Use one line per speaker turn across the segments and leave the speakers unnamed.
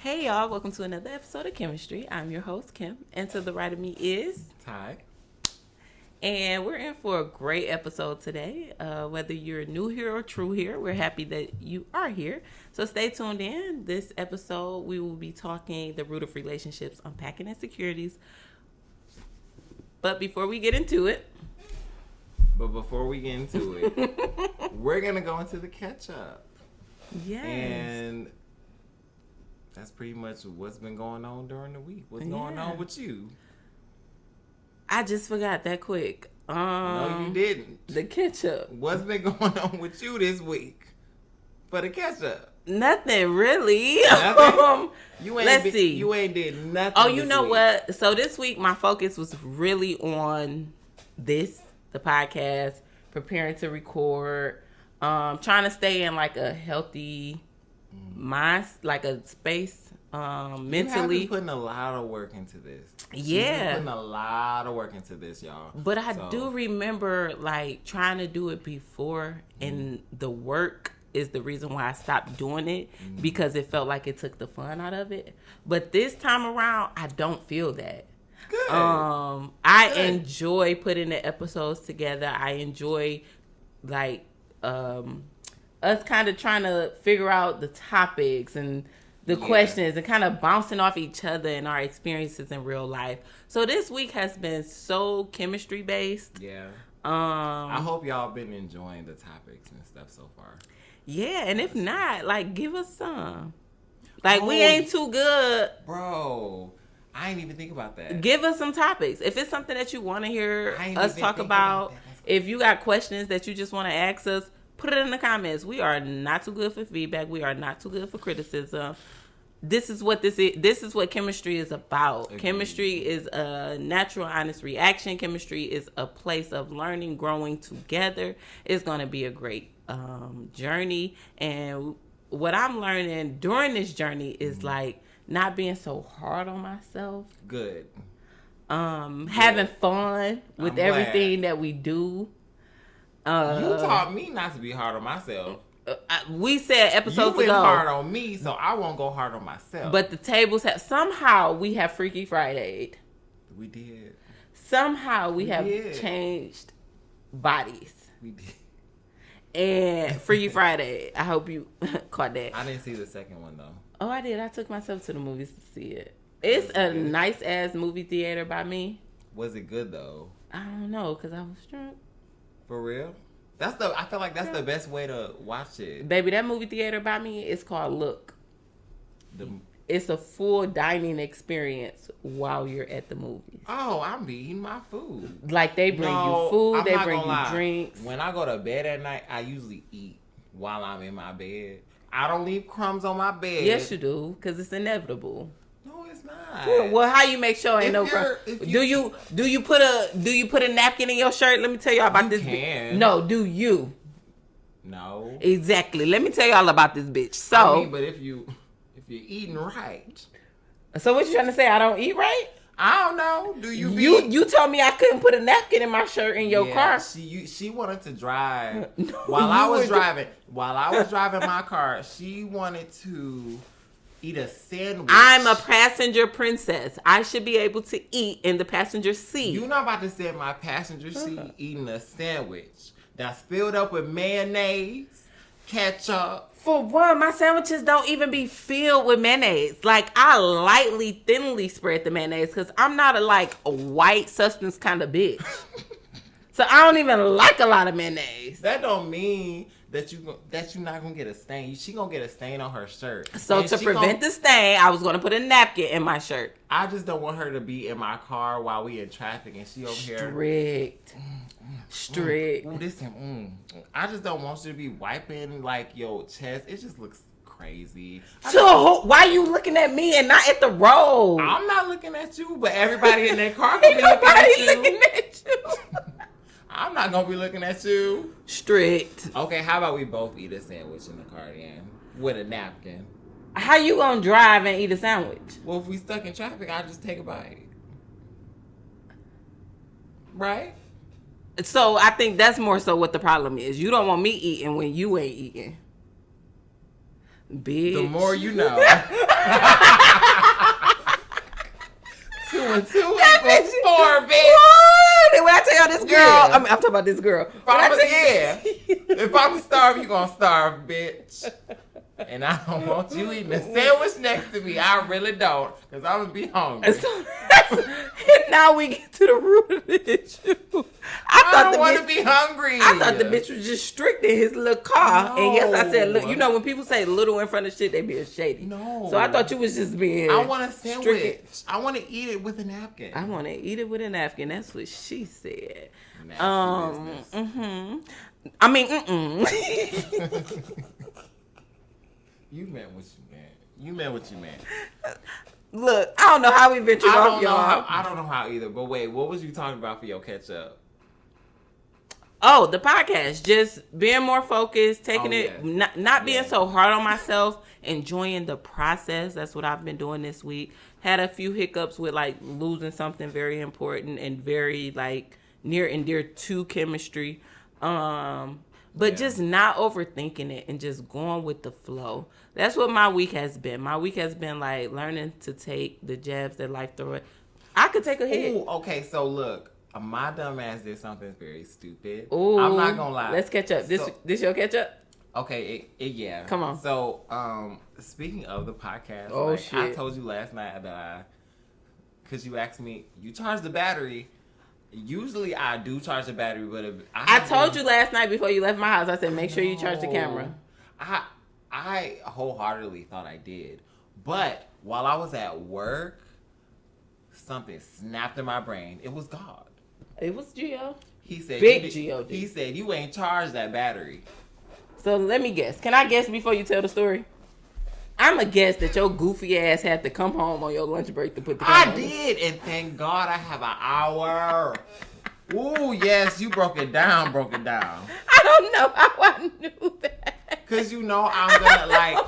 Hey y'all, welcome to another episode of Chemistry. I'm your host, Kim, and to the right of me is
Ty.
And we're in for a great episode today. Whether you're new here or true here, we're happy that you are here. So stay tuned in. This episode, we will be talking the root of relationships, unpacking insecurities. But before we get into it,
we're going to go into the catch-up.
Yes.
And that's pretty much what's been going on during the week. What's going on with you?
I just forgot that quick.
No, you didn't.
The catch-up.
What's been going on with you this week for the catch-up?
Nothing really.
Nothing?
Let's see.
You ain't did nothing.
Oh, you know what? So this week my focus was really on the podcast, preparing to record, trying to stay in like a healthy mind, like a space, mentally.
You have been putting a lot of work into this.
Yeah.
She's been putting a lot of work into this, y'all.
But I do remember like trying to do it before, and the work is the reason why I stopped doing it, because it felt like it took the fun out of it. But this time around, I don't feel that.
Good.
I enjoy putting the episodes together. I enjoy like us kind of trying to figure out the topics and the questions and kind of bouncing off each other and our experiences in real life. So this week has been so chemistry based.
Yeah. I hope y'all been enjoying the topics and stuff so far.
Yeah, and if not, like, give us some. Like, we ain't too good.
Bro, I ain't even think about that.
Give us some topics. If it's something that you want to hear us talk about, if you got questions that you just want to ask us, put it in the comments. We are not too good for feedback. We are not too good for criticism. This is what this is. This is what chemistry is about. Agreed. Chemistry is a natural, honest reaction. Chemistry is a place of learning, growing together. It's going to be a great journey. And what I'm learning during this journey is like not being so hard on myself.
Good.
Having fun with everything that we do.
You taught me not to be hard on myself.
We said episodes ago.
You went hard on me, so I won't go hard on myself.
But the tables have somehow we have Freaky Friday.
We did.
Somehow we have changed bodies.
We did.
And Freaky Friday. I hope you caught that.
I didn't see the second one though.
Oh, I did. I took myself to the movies to see it. It's a nice ass movie theater by me.
Was it good though?
I don't know, cause I was drunk.
For real? I feel like that's the best way to watch it.
Baby, that movie theater by me is called Look. It's a full dining experience while you're at the movies.
Oh, I'm eating my food.
Like they bring you food, they bring you drinks.
When I go to bed at night, I usually eat while I'm in my bed. I don't leave crumbs on my bed.
Yes, you do, because it's inevitable.
No, it's not.
Well, how you make sure ain't no crumbs? Do you put a napkin in your shirt? Let me tell y'all about this. No, do you?
No.
Exactly. Let me tell y'all about this bitch. So,
I mean, but if you're eating right.
So what you trying to say? I don't eat right?
I don't know. Do you?
You told me I couldn't put a napkin in my shirt in your car.
She wanted to drive while I was driving. While I was driving my car, she wanted to eat a sandwich.
I'm a passenger princess. I should be able to eat in the passenger seat.
You're not about to sit in my passenger seat eating a sandwich that's filled up with mayonnaise, ketchup.
For one, my sandwiches don't even be filled with mayonnaise. Like, I lightly, thinly spread the mayonnaise because I'm not a white substance kind of bitch. So I don't even like a lot of mayonnaise.
That don't mean that you're not gonna get a stain. She gonna get a stain on her shirt.
So to prevent the stain, I was gonna put a napkin in my shirt.
I just don't want her to be in my car while we in traffic and she over here strict. I just don't want you to be wiping like your chest. It just looks crazy.
So why you looking at me and not at the road?
I'm not looking at you, but everybody in that car gonna be looking at you. I'm not gonna be looking at you.
Strict.
Okay, how about we both eat a sandwich in the car then with a napkin?
How you gonna drive and eat a sandwich?
Well, if we stuck in traffic, I'll just take a bite. Right?
So I think that's more so what the problem is. You don't want me eating when you ain't eating. Bitch.
The more you know. 2 and 2 equals 4, bitch.
What? When I tell y'all this girl, yeah. I'm talking about this girl.
If I'm starving, you gonna starve, bitch. And I don't want you eating a sandwich next to me. I really don't, because I'm gonna be hungry.
And now we get to the root of the issue.
I don't want to be hungry.
I thought the bitch was just strict in his little car. No. And yes, I said, look, you know when people say little in front of shit, they being shady.
No.
So I thought you was just being.
I want a sandwich. Strict. I want to eat it with a napkin.
I want to eat it with a napkin. That's what she said.
Nasty business.
Mm-hmm. I mean,
You meant what you meant. You meant what you meant.
Look, I don't know how we ventured off, y'all.
I don't know how either. But wait, what was you talking about for your catch up?
Oh, the podcast. Just being more focused, taking it, not being so hard on myself, enjoying the process. That's what I've been doing this week. Had a few hiccups with like losing something very important and very like near and dear to chemistry. But just not overthinking it and just going with the flow. That's what my week has been. My week has been like learning to take the jabs that life throws. I could take a hit.
Ooh, okay, so look, my dumb ass did something very stupid.
Ooh,
I'm not gonna lie.
Let's catch up. This your catch up?
Okay, yeah.
Come on.
So, speaking of the podcast, shit. I told you last night that because you asked me, you charged the battery. Usually I do charge the battery, but if
I told you last night before you left my house, I said make sure you charge the camera.
I wholeheartedly thought I did. But while I was at work, something snapped in my brain. It was God.
It was Gio.
He said
Big Gio.
He said you ain't charged that battery.
So let me guess. Can I guess before you tell the story? I'm a guess that your goofy ass had to come home on your lunch break to put the camera on.
I did, and thank God I have an hour. Ooh, yes, you broke it down.
I don't know how I knew that.
Because you know I'm gonna like,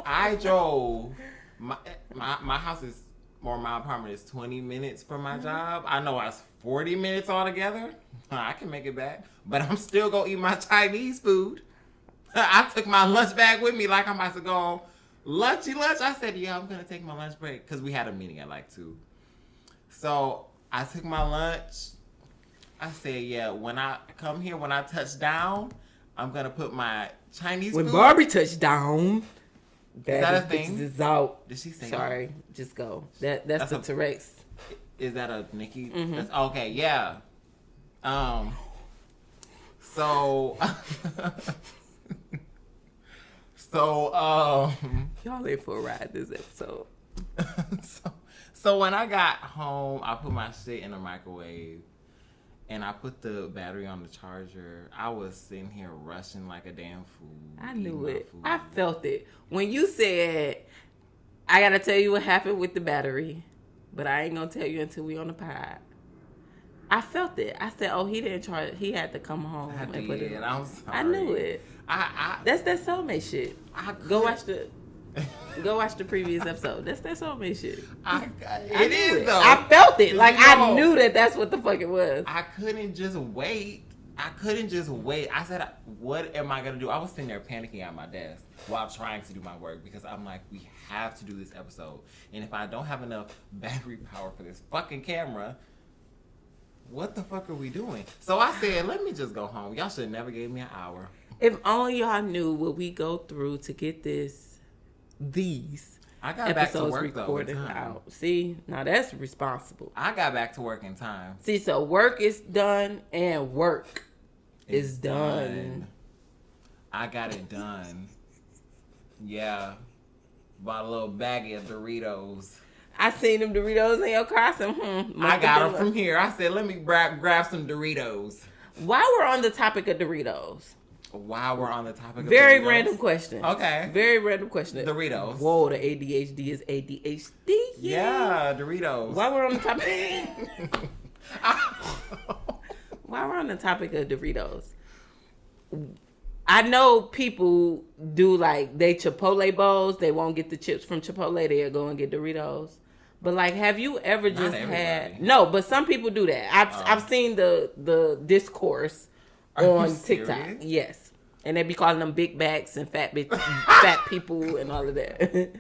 I drove, my house is, or my apartment is 20 minutes from my job. I know it's 40 minutes altogether. I can make it back. But I'm still gonna eat my Chinese food. I took my lunch bag with me like I'm about to go on lunchy lunch. I said, yeah, I'm going to take my lunch break because we had a meeting at like 2. So I took my lunch. I said, yeah, when I come here, when I touch down, I'm going to put my Chinese food.
When Barbie touched down.
Is that a thing?
Is out.
Did she say
Sorry,
that?
Just go. That's the T-Rex.
Is that a Nikki?
Mm-hmm.
That's, okay, yeah.
Y'all in for a ride this episode.
So when I got home, I put my shit in the microwave and I put the battery on the charger. I was sitting here rushing like a damn fool.
I knew it. I felt it. When you said, I gotta tell you what happened with the battery, but I ain't gonna tell you until we on the pod. I felt it. I said, oh, he didn't charge. He had to come home
and
put it on.
I'm sorry.
I knew it. That's that soulmate shit. Go watch the previous episode. That's that soulmate shit.
It is though.
I felt it. Like I knew that's what the fuck it was.
I couldn't just wait. I said, what am I gonna do? I was sitting there panicking at my desk while trying to do my work because I'm like, we have to do this episode. And if I don't have enough battery power for this fucking camera, what the fuck are we doing? So I said, let me just go home. Y'all should have never gave me an hour.
If only y'all knew what we go through to get these
I got back to work recorded
out. See, now that's responsible.
I got back to work in time.
See, so work is done and work is done.
I got it done. Yeah. Bought a little baggie of Doritos.
I seen them Doritos in your car. I said,
I got them from here. I said, let me grab some Doritos.
While we're on the topic of Doritos.
Very
random question.
Okay.
Very random question.
Doritos.
Whoa, the ADHD is ADHD.
Yeah, Doritos.
While we're on the topic. While we're on the topic of Doritos. I know people do like they Chipotle bowls. They won't get the chips from Chipotle. They'll go and get Doritos. But like, have you ever just had? No, but some people do that. I've seen the discourse on TikTok. Yes, And they be calling them big backs and fat people and all of that.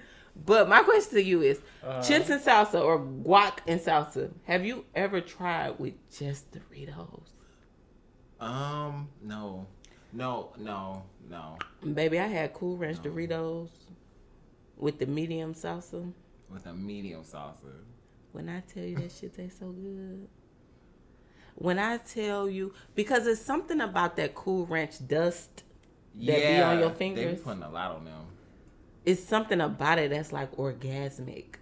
But my question to you is, chips and salsa or guac and salsa, have you ever tried with just Doritos?
No.
Baby, I had Cool Ranch Doritos with the medium salsa.
With a medium salsa.
When I tell you that shit tastes so good. When I tell you, because it's something about that Cool Ranch dust that be on your fingers.
They be putting a lot on them.
It's something about it that's like orgasmic.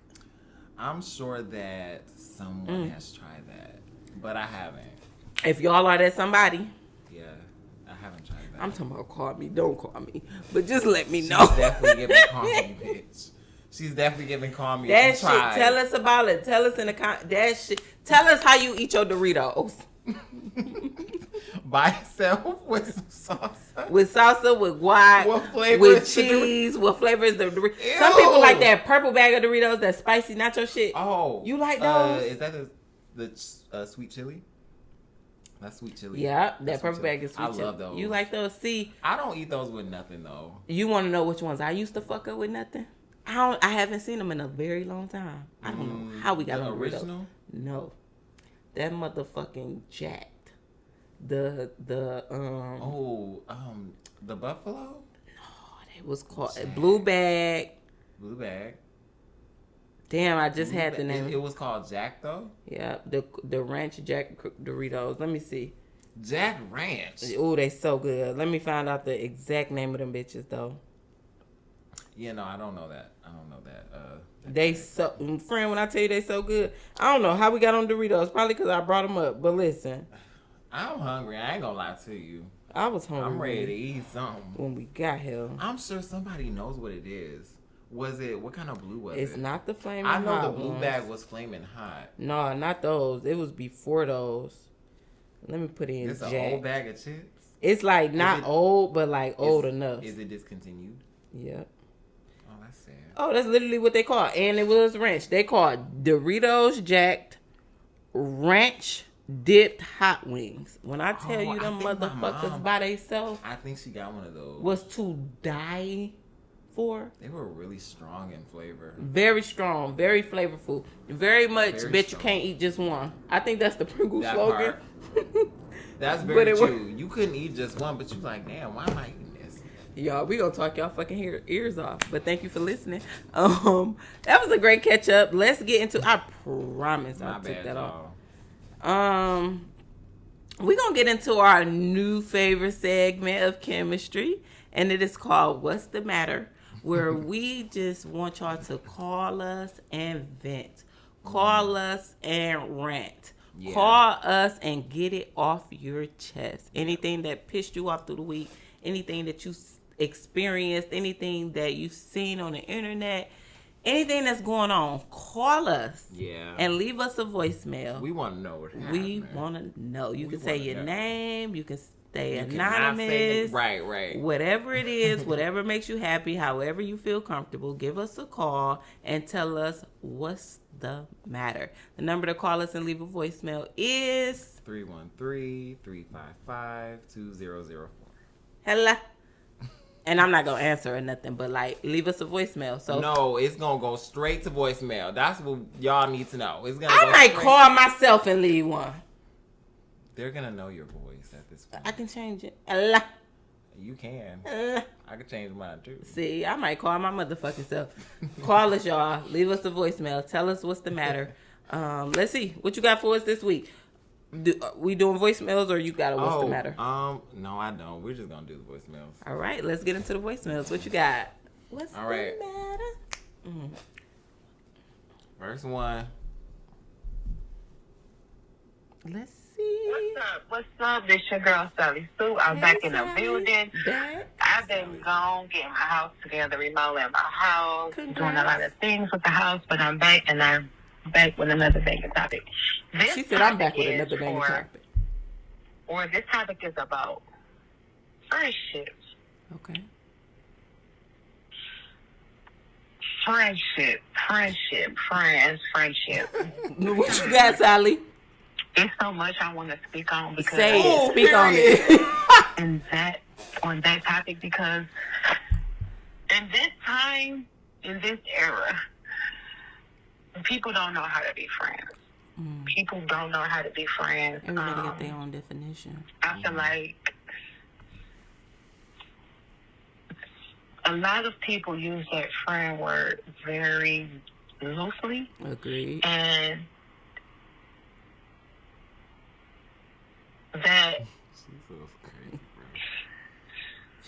I'm sure that someone has tried that, but I haven't.
If y'all are that somebody.
Yeah, I haven't tried that.
I'm talking about call me. Don't call me. But just let me know.
She's definitely giving call me, bitch. She's definitely giving call me.
That shit, tell us about it. Tell us in the that shit. Tell us how you eat your Doritos.
By itself with some salsa.
With salsa, with guac,
what flavor
with cheese. What flavor is the Doritos? Some people like that purple bag of Doritos, that spicy nacho shit.
Oh.
You like those?
Is that the sweet chili? That's sweet chili.
Yeah, that purple bag is sweet chili.
I love those.
You like those? See,
I don't eat those with nothing though.
You want to know which ones I used to fuck up with nothing? I haven't seen them in a very long time. I don't know how we got on original. No, that motherfucking jacked. The
buffalo.
No, it was called Blue Bag.
Blue Bag.
Damn, I just had the name.
It was called Jack though.
Yeah, the Ranch Jack Doritos. Let me see.
Jack Ranch.
Oh, they so good. Let me find out the exact name of them bitches though.
Yeah, no, I don't know that.
They so friend. When I tell you they so good, I don't know how we got on Doritos. Probably because I brought them up. But listen,
I'm hungry. I ain't gonna lie to you.
I was hungry.
I'm ready to eat something.
When we got here,
I'm sure somebody knows what it is. Was it what kind of blue was it?
It's not the flaming
hot. I know
hot
the blue
ones.
bag was flaming hot.
No, not those. It was before those. Let me put in.
It's an old bag of chips.
It's like not old, but like old enough.
Is it discontinued?
Yep.
Oh, that's sad.
Oh, that's literally what they call it. And it was ranch. They call it Doritos Jacked Ranch Dipped Hot Wings. When I tell you them motherfuckers by themselves,
I think she got one of those.
Was to die for.
They were really strong in flavor.
Very strong, very flavorful. Very much bet you can't eat just one. I think that's the Pringles slogan.
That's very true. You couldn't eat just one, but you like, damn, why am I eating this?
Y'all, we gonna talk y'all fucking ears off. But thank you for listening. That was a great catch up. Let's get into. I promise I took that off. We're gonna get into our new favorite segment of chemistry, and it is called "What's the Matter," where we just want y'all to call us and vent, call us and rant. Yeah. Call us and get it off your chest. Anything that pissed you off through the week, anything that you experienced, anything that you've seen on the internet, anything that's going on, call us. Yeah. And leave us a voicemail.
We want to know what happened.
We want to know. You can say your name. You can stay anonymous.
Right.
Whatever it is, whatever makes you happy, however you feel comfortable, give us a call and tell us what's the matter. The number to call us and leave a voicemail is
313-355-2004.
Hello. And I'm not gonna answer or nothing, but like leave us a voicemail. So
no, it's gonna go straight to voicemail. That's what y'all need to know. It's gonna.
I might call myself and leave one.
They're gonna know your voice at this point.
I can change it. Hello.
You can. I can change mine too.
See, I might call my motherfucking self. Call us, y'all. Leave us a voicemail. Tell us what's the matter. Let's see. What you got for us this week? We doing voicemails or you got a what's the matter?
No, I don't. We're just going to do the voicemails.
All right. Let's get into the voicemails. What you got? What's the matter?
First one.
Let's see.
What's up? This your girl, Sally Sue. I'm back in the building. I've been gone getting my house together, remodeling my house, doing a lot of things with the house, but I'm back, and I'm back with another banging topic.
She said I'm back with another banging topic.
Or this topic is about friendships.
Okay.
Friendship.
What you got, Sally?
It's so much I want to speak on because
Say it. Speak on it.
And that on that topic because in this time, in this era, people don't know how to be friends. People don't know how to be friends.
Everybody got their own definition.
I feel like a lot of people use that friend word very loosely.
Agreed.
And that...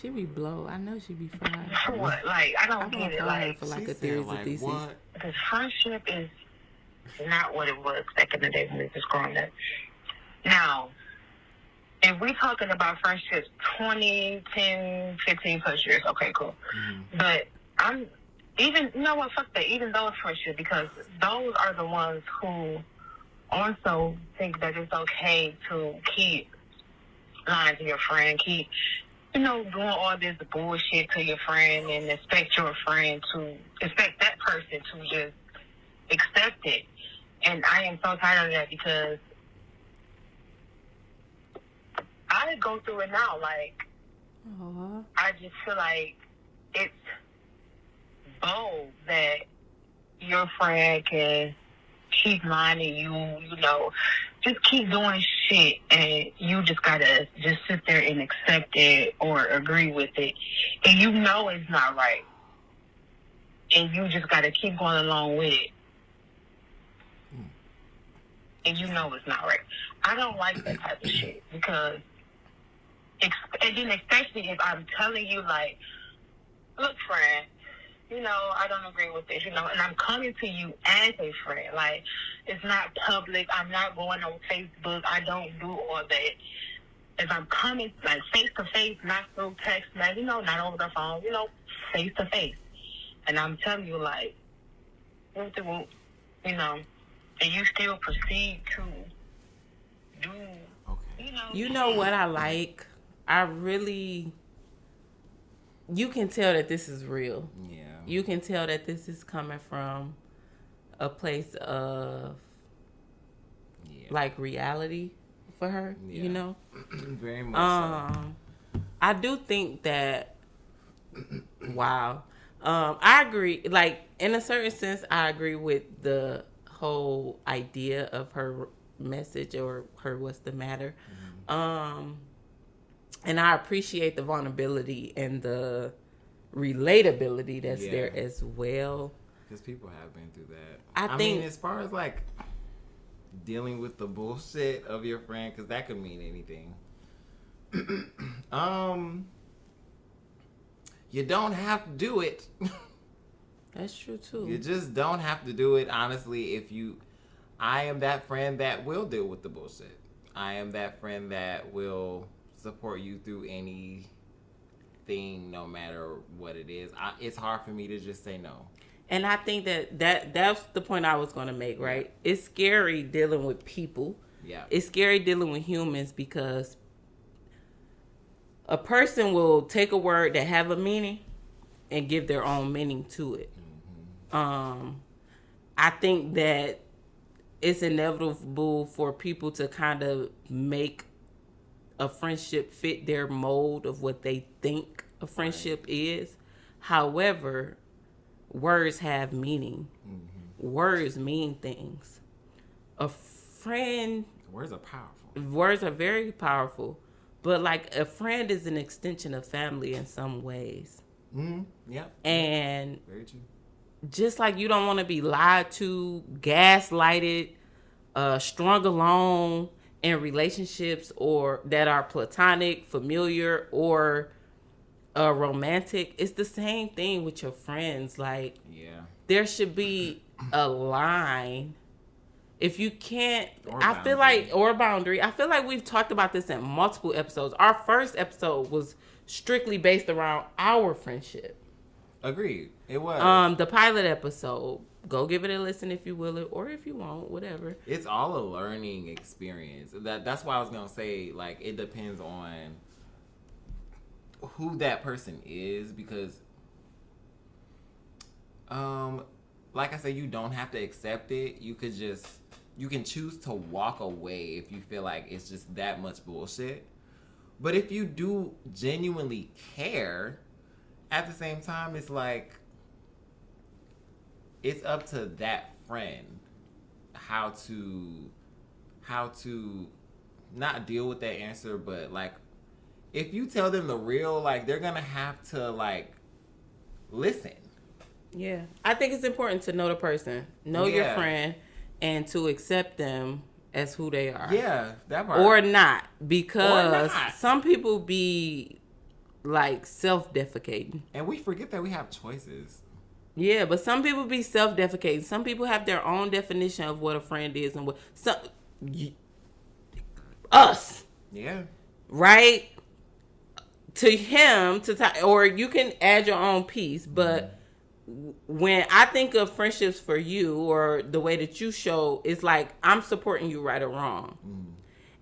She be blow. I know she be fried.
What? Like, I don't get it. Like,
for like a theories and thesis.
Because friendship is not what it was back in the day when we was growing up. Now, if we're talking about friendships 20, 10, 15 plus years, okay, cool. But you know what, fuck that, even those friendships, because those are the ones who also think that it's okay to keep lying to your friend, keep, doing all this bullshit to your friend and expect that person to just accept it. And I am so tired of that because I go through it now. Like, I just feel like it's bold that your friend can keep lying to you, just keep doing shit, and you just gotta just sit there and accept it or agree with it, and it's not right, and you just gotta keep going along with it, and it's not right. I don't like that type of shit because, and then especially if I'm telling you, like, look, friend, I don't agree with this, and I'm coming to you as a friend. Like, it's not public. I'm not going on Facebook. I don't do all that. If I'm coming, like, face to face, not through text, not over the phone, face to face. And I'm telling you, like, and you still proceed to do,
You know what I like? You can tell that this is real. Yeah. You can tell that this is coming from a place of like reality for her,
Very much so.
I do think that wow. I agree, like, in a certain sense I agree with the whole idea of her message or her what's the matter. And I appreciate the vulnerability and the relatability that's there as well.
Because people have been through that.
I think,
as far as, like, dealing with the bullshit of your friend, because that could mean anything. You don't have to do it.
That's true, too.
You just don't have to do it, honestly. I am that friend that will deal with the bullshit. I am that friend that will support you through anything, no matter what it is. It's hard for me to just say no.
And I think that's the point I was going to make, right? Yeah. It's scary dealing with people. Yeah. It's scary dealing with humans because a person will take a word that have a meaning and give their own meaning to it. I think that it's inevitable for people to kind of make a friendship fit their mold of what they think a friendship is. However, words have meaning. Words mean things. A friend...
Words are powerful.
Words are very powerful. But, like, a friend is an extension of family in some ways.
Yeah.
And...
Very true.
Just like you don't want to be lied to, gaslighted, strung along in relationships or that are platonic, familiar, or romantic, it's the same thing with your friends. Like, there should be a line. If you can't, or boundary. I feel like we've talked about this in multiple episodes. Our first episode was strictly based around our friendship.
Agreed. It was.
The pilot episode. Go give it a listen if you will, or if you won't, whatever.
It's all a learning experience. That's why I was gonna say, like, it depends on who that person is, because, like I said, you don't have to accept it. You can choose to walk away if you feel like it's just that much bullshit. But if you do genuinely care, at the same time, it's like, it's up to that friend how to not deal with that answer, but like, if you tell them the real, like, they're gonna have to like listen.
Yeah, I think it's important to know the person, know your friend, and to accept them as who they are.
Yeah, that part.
Or not, because some people be like self-defecating,
and we forget that we have choices.
Yeah, but some people be self-defecating. Some people have their own definition of what a friend is and what us.
Yeah.
Right? To him, or you can add your own piece, but when I think of friendships for you, or the way that you show, it's like I'm supporting you right or wrong.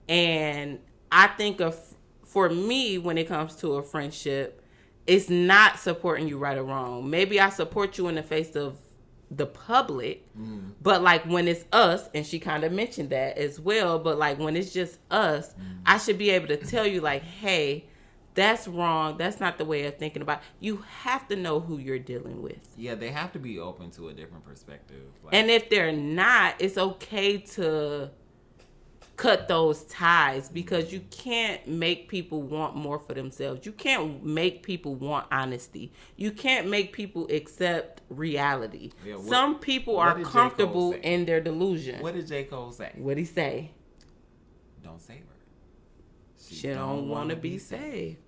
And I think of, for me, when it comes to a friendship, it's not supporting you right or wrong. Maybe I support you in the face of the public, but like when it's us, and she kind of mentioned that as well, but like when it's just us, I should be able to tell you like, hey, that's wrong. That's not the way of thinking about it. You have to know who you're dealing with.
Yeah, they have to be open to a different perspective.
Like, and if they're not, it's okay to cut those ties, because you can't make people want more for themselves. You can't make people want honesty. You can't make people accept reality. Yeah, some people are comfortable in their delusion.
What did J. Cole say?
What'd he say?
Don't save her.
She don't want to be saved.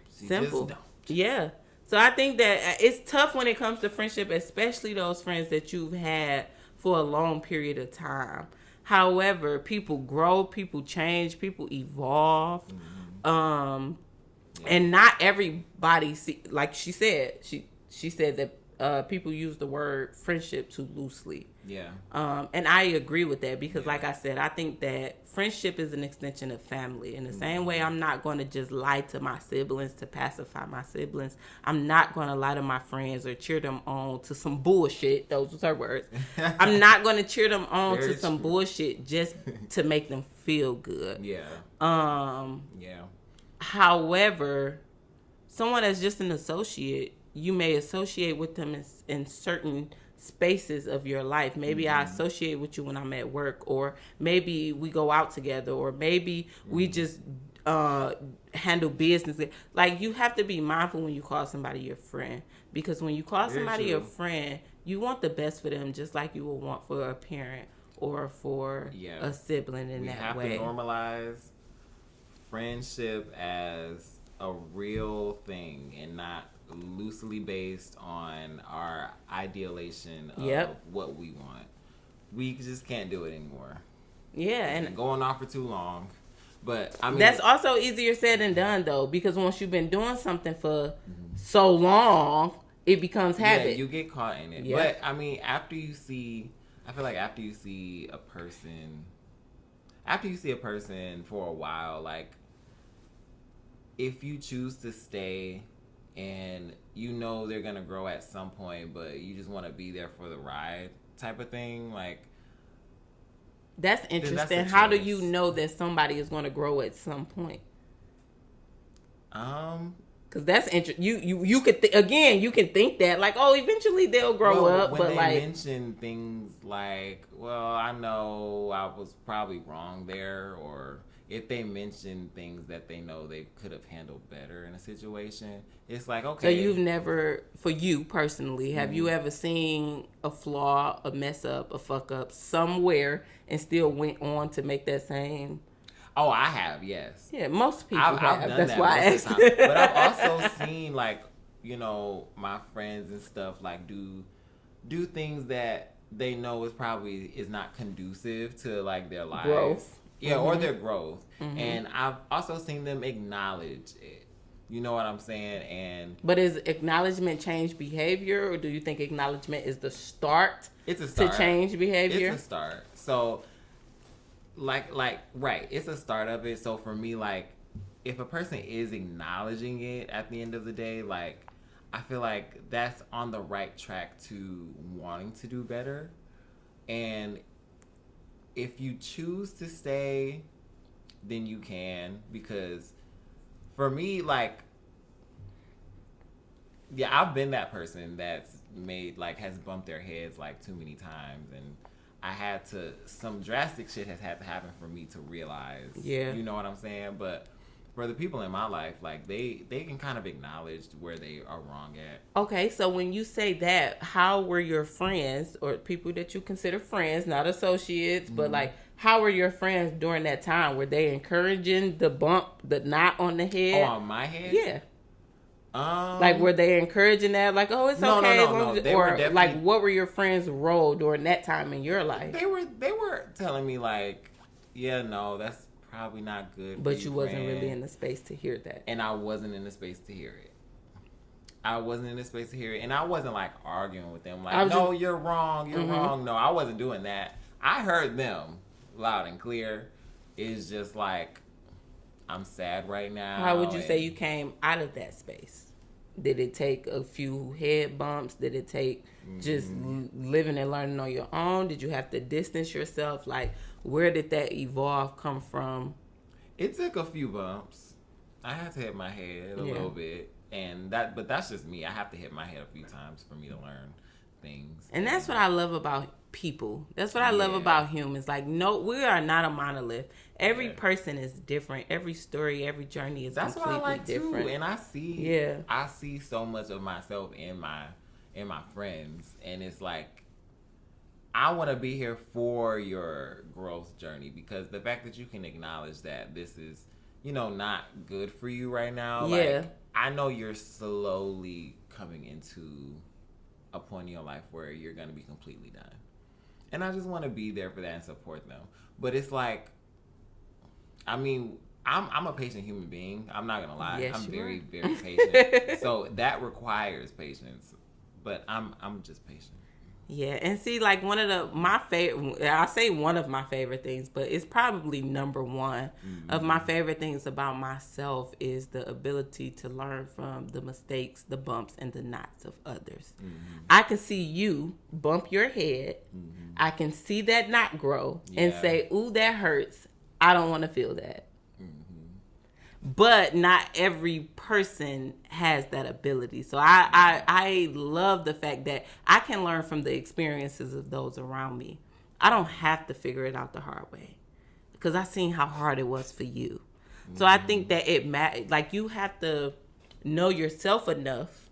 Simple. Yeah. So I think that it's tough when it comes to friendship, especially those friends that you've had for a long period of time. However, people grow, people change, people evolve. And not everybody like she said, she said that people use the word friendship too loosely.
Yeah.
And I agree with that, because like I said, I think that friendship is an extension of family. In the same way, I'm not going to just lie to my siblings to pacify my siblings. I'm not going to lie to my friends or cheer them on to some bullshit. Those were her words. I'm not going to cheer them on to some bullshit just to make them feel good.
Yeah.
Yeah. However, someone that's just an associate, you may associate with them in certain spaces of your life. Maybe I associate with you when I'm at work, or maybe we go out together, or maybe we just handle business. Like, you have to be mindful when you call somebody your friend, because when you call somebody your friend, you want the best for them, just like you would want for a parent or for a sibling in that way.
We have to normalize friendship as a real thing and not loosely based on our ideation of what we want. We just can't do it anymore.
Yeah,
and going on for too long. But I mean,
that's also easier said than done, though, because once you've been doing something for so long, it becomes habit.
Yeah, you get caught in it. Yeah. But I mean, I feel like after you see a person for a while, like, if you choose to stay and you know they're gonna grow at some point, but you just want to be there for the ride type of thing, like,
that's interesting. How do you know that somebody is going to grow at some point? Because that's interesting. You could you can think that, like, oh, eventually they'll grow up,
when
but
they
like
mention things like, well, I know I was probably wrong there, or if they mention things that they know they could have handled better in a situation, it's like, okay.
So you've never, for you personally, have you ever seen a flaw, a mess up, a fuck up somewhere and still went on to make that same?
Oh, I have, yes.
Yeah, most people have.
I've done
That's
that
why I asked.
But I've also seen, like, you know, my friends and stuff, like, do things that they know is not conducive to, like, their lives.
Growth.
Yeah, or their growth. And I've also seen them acknowledge it. You know what I'm saying? But
is acknowledgement change behavior, or do you think acknowledgement is the start?
It's a start
to change behavior.
It's a start. So, like, right, it's a start of it. So for me, like, if a person is acknowledging it at the end of the day, like, I feel like that's on the right track to wanting to do better. And if you choose to stay then you can. Because for me, like, yeah, I've been that person that's has bumped their heads like too many times, and I had to, some drastic shit has had to happen for me to realize, you know what I'm saying? But for the people in my life, like, they can kind of acknowledge where they are wrong at.
Okay, so when you say that, how were your friends or people that you consider friends, not associates, but like, how were your friends during that time? Were they encouraging the bump, the knot on the head?
Oh, on my head?
Yeah. Like, were they encouraging that? Like, oh, it's okay.
No. They were definitely,
like, what were your friends' role during that time in your life?
They were telling me, like, yeah, no, that's probably not good.
But you wasn't really in the space to hear that.
And I wasn't in the space to hear it. And I wasn't, like, arguing with them. Like, no, you're wrong. You're wrong. No, I wasn't doing that. I heard them loud and clear. It's just, like, I'm sad right now.
How would you say you came out of that space? Did it take a few head bumps? Did it take just living and learning on your own? Did you have to distance yourself? Like, where did that evolve come from?
It took a few bumps. I had to hit my head a little bit. But that's just me. I have to hit my head a few times for me to learn things.
And that's what I love about people. That's what I love about humans. Like, no, we are not a monolith. Every person is different. Every story, every journey is completely different. That's what I like different.
Too. And I see so much of myself in my friends, and it's like, I want to be here for your growth journey, because the fact that you can acknowledge that this is, not good for you right now.
Yeah.
Like, I know you're slowly coming into a point in your life where you're going to be completely done. And I just want to be there for that and support them. But it's like, I mean, I'm a patient human being. I'm not going to lie.
Yes,
I'm very, very patient. So that requires patience. But I'm just patient.
Yeah, and see, like, I say one of my favorite things, but it's probably number one of my favorite things about myself is the ability to learn from the mistakes, the bumps, and the knots of others. I can see you bump your head. I can see that knot grow and say, ooh, that hurts. I don't want to feel that. But not every person has that ability. So I love the fact that I can learn from the experiences of those around me. I don't have to figure it out the hard way, because I seen how hard it was for you. So I think that it matters. Like, you have to know yourself enough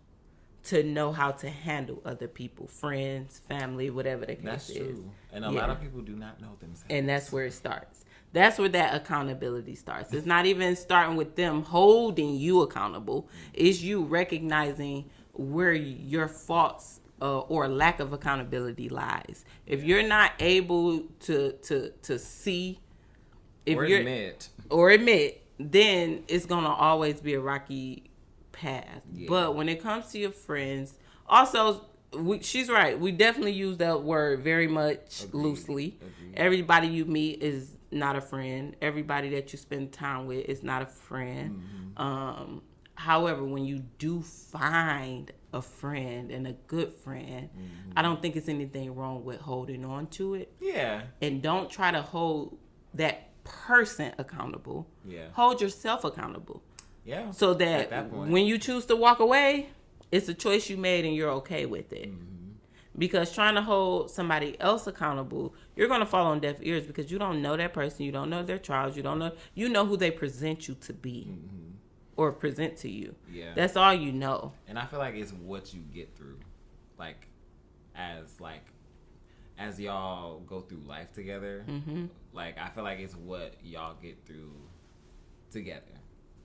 to know how to handle other people, friends, family, whatever the case
That's
is.
true. And a lot of people do not know themselves.
And that's where it starts. That's where that accountability starts. It's not even starting with them holding you accountable. It's you recognizing where your faults or lack of accountability lies. If you're not able to see, or admit, then it's gonna always be a rocky path. Yeah. But when it comes to your friends, also, she's right. We definitely use that word very much loosely. Everybody you meet is not a friend. Everybody that you spend time with is not a friend. However, when you do find a friend and a good friend, I don't think it's anything wrong with holding on to it. Yeah. And don't try to hold that person accountable. Yeah. Hold yourself accountable. Yeah. So that when you choose to walk away, it's a choice you made and you're okay with it. Because trying to hold somebody else accountable, you're going to fall on deaf ears, because you don't know that person. You don't know their trials. You know who they present you to be or present to you. Yeah. That's all you know.
And I feel like it's what you get through. As y'all go through life together, like, I feel like it's what y'all get through together.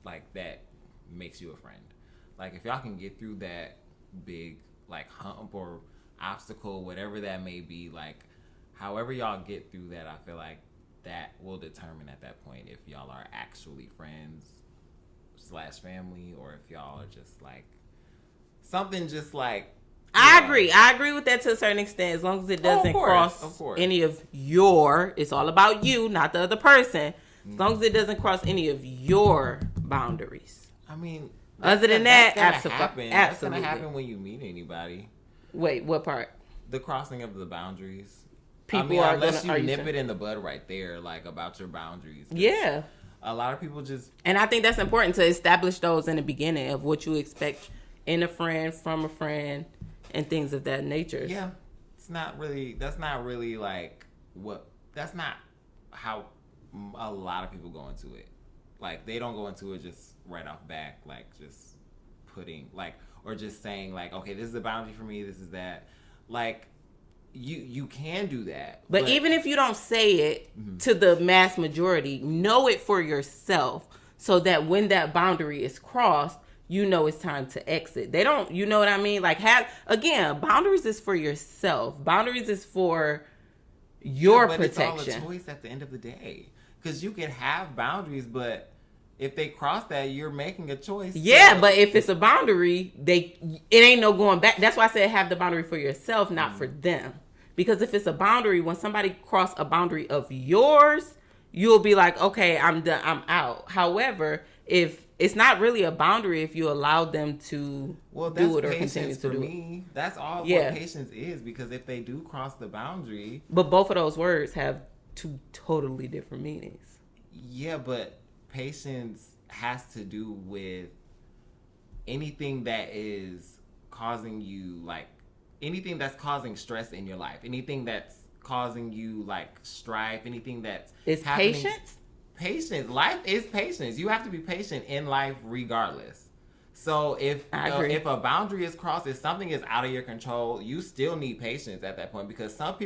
Like, that makes you a friend. Like, if y'all can get through that big, like, hump or obstacle, whatever that may be, like, however y'all get through that, I feel like that will determine at that point if y'all are actually friends / family, or if y'all are just like something just like,
I agree with that to a certain extent, as long as it doesn't cross any of your, it's all about you, not the other person, as long as it doesn't cross any of your boundaries.
I mean,
other than that,
absolutely. That's gonna happen when you meet anybody.
Wait, what part?
The crossing of the boundaries. Unless you nip it in the bud right there, like, about your boundaries.
Yeah.
A lot of people just...
And I think that's important to establish those in the beginning of what you expect in a friend, from a friend, and things of that nature.
Yeah. That's not really like what... That's not how a lot of people go into it. Like, they don't go into it just right off back, like, just putting, like, or just saying, like, okay, this is a boundary for me, this is that. Like, you can do that.
But even if you don't say it to the mass majority, know it for yourself so that when that boundary is crossed, you know it's time to exit. They don't, you know what I mean? Like, boundaries is for yourself. Boundaries is for your protection.
It's all a choice at the end of the day. Because you can have boundaries, but if they cross that, you're making a choice.
Yeah, but if it's a boundary, it ain't no going back. That's why I said have the boundary for yourself, not for them. Because if it's a boundary, when somebody cross a boundary of yours, you'll be like, okay, I'm done, I'm out. However, if it's not really a boundary, if you allow them to do it or continue to do it.
That's all what patience is. Because if they do cross the boundary,
but both of those words have two totally different meanings.
Yeah, but patience has to do with anything that is causing you, like, anything that's causing stress in your life, anything that's causing you, like, strife, anything that's happening.
Patience?
Patience. Life is patience. You have to be patient in life regardless. So if a boundary is crossed, if something is out of your control, you still need patience at that point, because some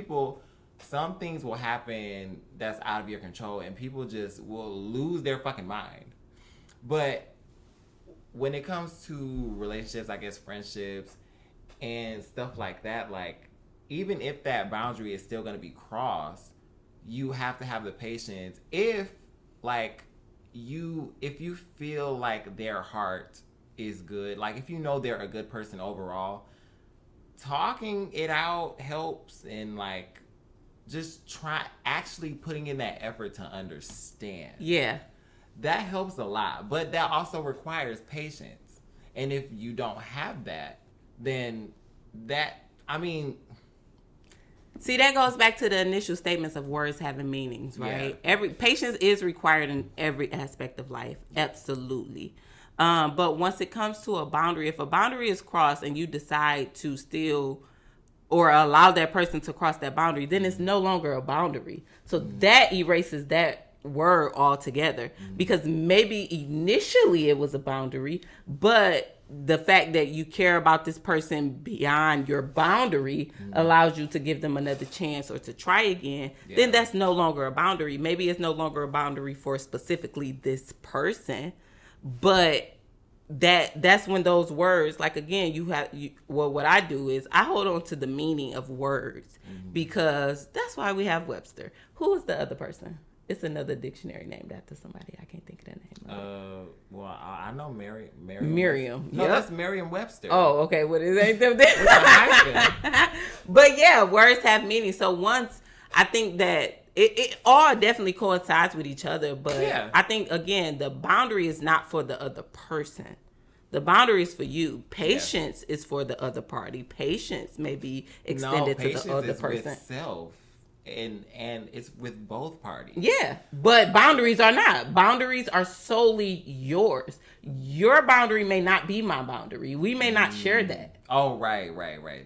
things will happen that's out of your control and people just will lose their fucking mind. But when it comes to relationships, I guess friendships and stuff like that, like, even if that boundary is still going to be crossed, you have to have the patience. If you feel like their heart is good, like if you know they're a good person overall, talking it out helps, and like just actually putting in that effort to understand. Yeah. That helps a lot, but that also requires patience. And if you don't have that, then
see, that goes back to the initial statements of words having meanings, right? Yeah. Patience is required in every aspect of life. Absolutely. But once it comes to a boundary, if a boundary is crossed and you decide to still or allow that person to cross that boundary, then it's no longer a boundary. So that erases that word altogether, because maybe initially it was a boundary, but the fact that you care about this person beyond your boundary allows you to give them another chance or to try again, then that's no longer a boundary. Maybe it's no longer a boundary for specifically this person, but that's when those words, like, again, what I do is I hold on to the meaning of words, because that's why we have Webster. Who is the other person? It's another dictionary named after somebody. I can't think of that name.
Well, I know Miriam.
No,
that's Merriam-Webster.
Oh, okay. What is that? But yeah, words have meaning. So once, I think that it all definitely coincides with each other. But I think, again, the boundary is not for the other person. The boundary is for you. Patience is for the other party. Patience may be extended to the other person.
With self. And it's with both parties.
Yeah, but boundaries are not. Boundaries are solely yours. Your boundary may not be my boundary. We may not share that.
Oh, right.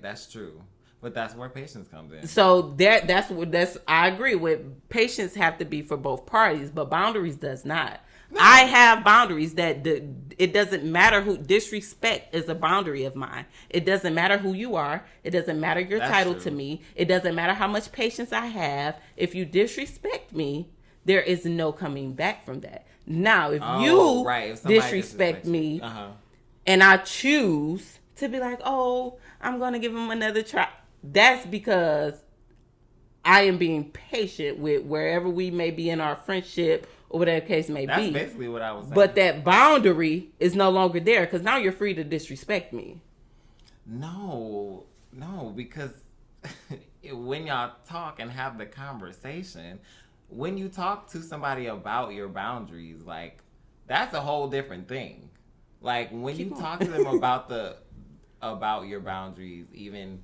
That's true. But that's where patience comes in.
So that's I agree with. Patience have to be for both parties, but boundaries does not. No. I have boundaries that it doesn't matter who. Disrespect is a boundary of mine. It doesn't matter who you are. It doesn't matter your title to me. It doesn't matter how much patience I have. If you disrespect me, there is no coming back from that. Now, if you disrespect me, and I choose to be like, oh, I'm going to give him another try, that's because I am being patient with wherever we may be in our friendship or whatever the case may be.
That's basically what I was saying.
But that boundary is no longer there, because now you're free to disrespect me.
No, because when y'all talk and have the conversation, when you talk to somebody about your boundaries, like, that's a whole different thing. Like, when you talk to them about your boundaries, even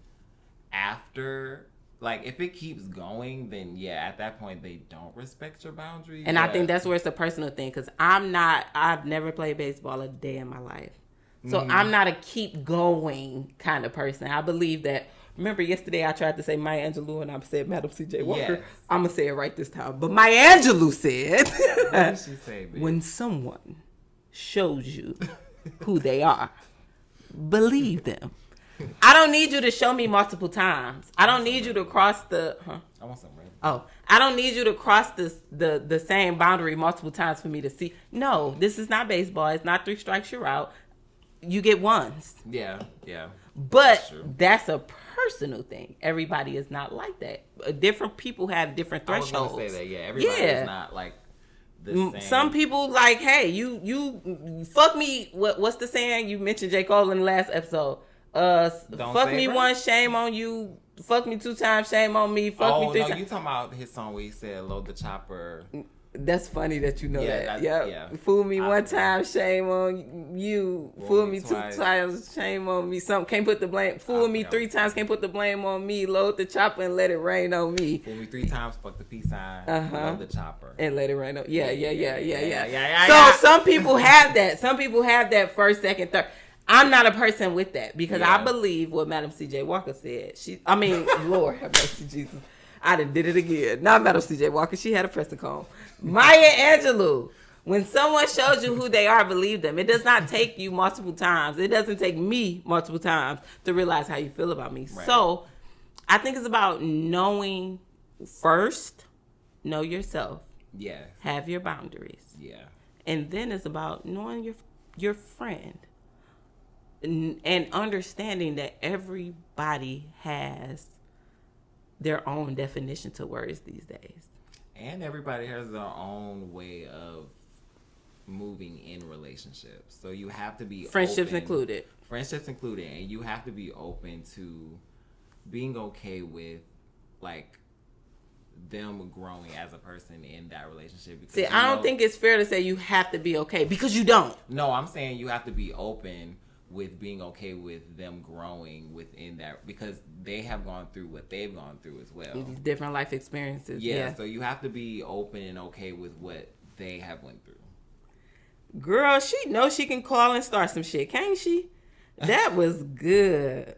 after, like, if it keeps going, then yeah, at that point they don't respect your boundaries.
And I think that's where it's a personal thing, because I've never played baseball a day in my life. So I'm not a keep going kind of person. I believe that, remember yesterday I tried to say Maya Angelou and I said Madam C.J. Walker. Yes. I'm going to say it right this time. But Maya Angelou said,
what did she say, babe?
When someone shows you who they are, believe them. I don't need you to show me multiple times. I don't need you to cross the...
I want some red.
Oh, I don't need you to cross the same boundary multiple times for me to see. No, this is not baseball. It's not 3 strikes, you're out. You get ones.
Yeah.
But that's a personal thing. Everybody is not like that. Different people have different thresholds. I was
going to say that, yeah. Everybody is not like the same.
Some people like, hey, you fuck me. What's the saying? You mentioned J. Cole in the last episode. Fuck me once, shame on you. Fuck me 2 times, shame on me. Fuck me 3 times.
You talking about his song where he said load the chopper.
That's funny that you know that. Yep. Yeah. Fool me 1 time, shame on you. Fool me 2 times, shame on me. Can't put the blame. Fool me 3 times, can't put the blame on me. Load the chopper and let it rain on me.
Fool me 3 times, fuck the peace sign. Load the chopper
and let it rain on. Yeah. So some people have that. Some people have that first, second, third. I'm not a person with that because I believe what Madam C.J. Walker said. Lord have mercy, Jesus. I done did it again. Not Madam C.J. Walker. She had a pressing comb. Maya Angelou. When someone shows you who they are, believe them. It does not take you multiple times. It doesn't take me multiple times to realize how you feel about me. Right. So I think it's about knowing first, know yourself.
Yeah.
Have your boundaries.
Yeah.
And then it's about knowing your friend. And understanding that everybody has their own definition to words these days.
And everybody has their own way of moving in relationships. So you have to be
Friendships included.
And you have to be open to being okay with, like, them growing as a person in that relationship. Because,
I don't think it's fair to say you have to be okay, because you don't.
No, I'm saying you have to be open with being okay with them growing within that, because they have gone through what they've gone through as well.
Different life experiences. Yeah.
So you have to be open and okay with what they have went through.
Girl, she knows she can call and start some shit, can't she? That was good.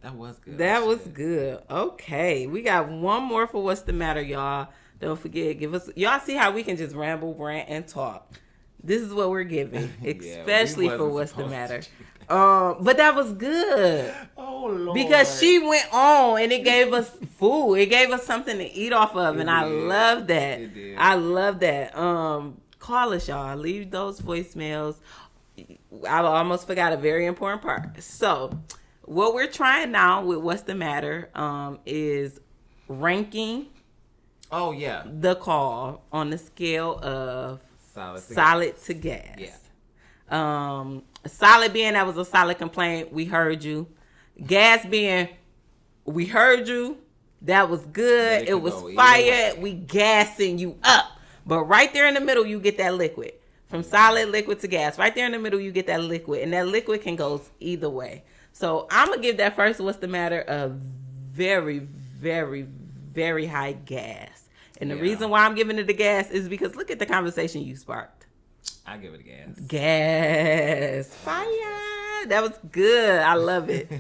That was good.
That was good. Okay. We got one more for What's the Matter, y'all. Don't forget, y'all see how we can just ramble, rant, and talk. This is what we're giving, especially for What's the Matter. But that was good.
Oh, Lord.
Because she went on and it gave us food. It gave us something to eat off of. And I love that.
It did.
I love that. Call us, y'all. Leave those voicemails. I almost forgot a very important part. So what we're trying now with What's the Matter is ranking the call on the scale of solid to gas.
Yeah.
Solid being that was a solid complaint. We heard you. Gas being we heard you. That was good. It was fire. We gassing you up. But right there in the middle, you get that liquid. From solid liquid to gas. Right there in the middle, you get that liquid. And that liquid can go either way. So I'm going to give that first What's the Matter a very, very, very high gas. And the reason why I'm giving it a gas is because look at the conversation you sparked.
I give it a gas.
Gas. Fire. That was good. I love it.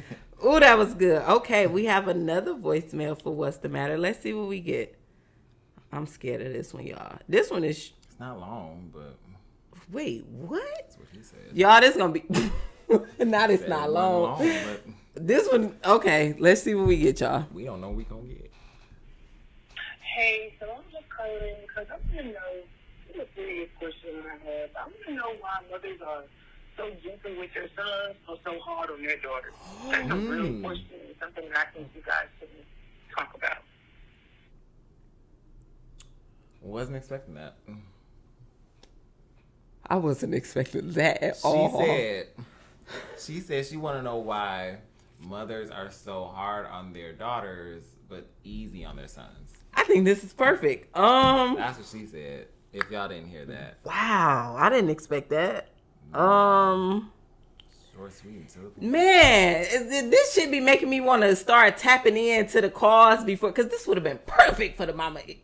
Ooh, that was good. Okay, we have another voicemail for What's the Matter. Let's see what we get. I'm scared of this one, y'all. This one is...
It's not long, but...
Wait, what?
That's what he said.
Y'all, this is going to be... Not it's not long.
But...
This one... Okay, let's see what we get, y'all.
We don't know what we going to get.
Hey, so I'm just calling because I want to know... It's a serious question I have. I want to know why mothers are so gentle with their sons or so hard on their daughters. That's a real question. It's something that I think you guys should talk about.
Wasn't expecting that.
I wasn't expecting that at all.
She said she want to know why mothers are so hard on their daughters but easy on their sons.
I think this is perfect.
That's what she said. If y'all didn't hear that.
Wow, I didn't expect that.
Straight
Man, this should be making me want to start tapping into the cause before, because this would have been perfect for the mama issue.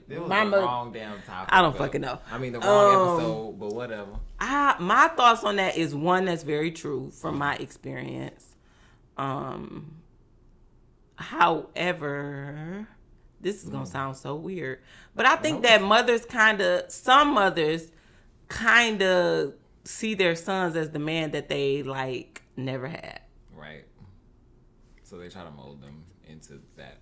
It was
mama,
the wrong damn topic.
I don't fucking know.
I mean, the wrong episode, but whatever.
My thoughts on that is, one, that's very true from my experience. However, this is gonna sound so weird, but I think that some mothers kind of see their sons as the man that they like never had.
Right. So they try to mold them into that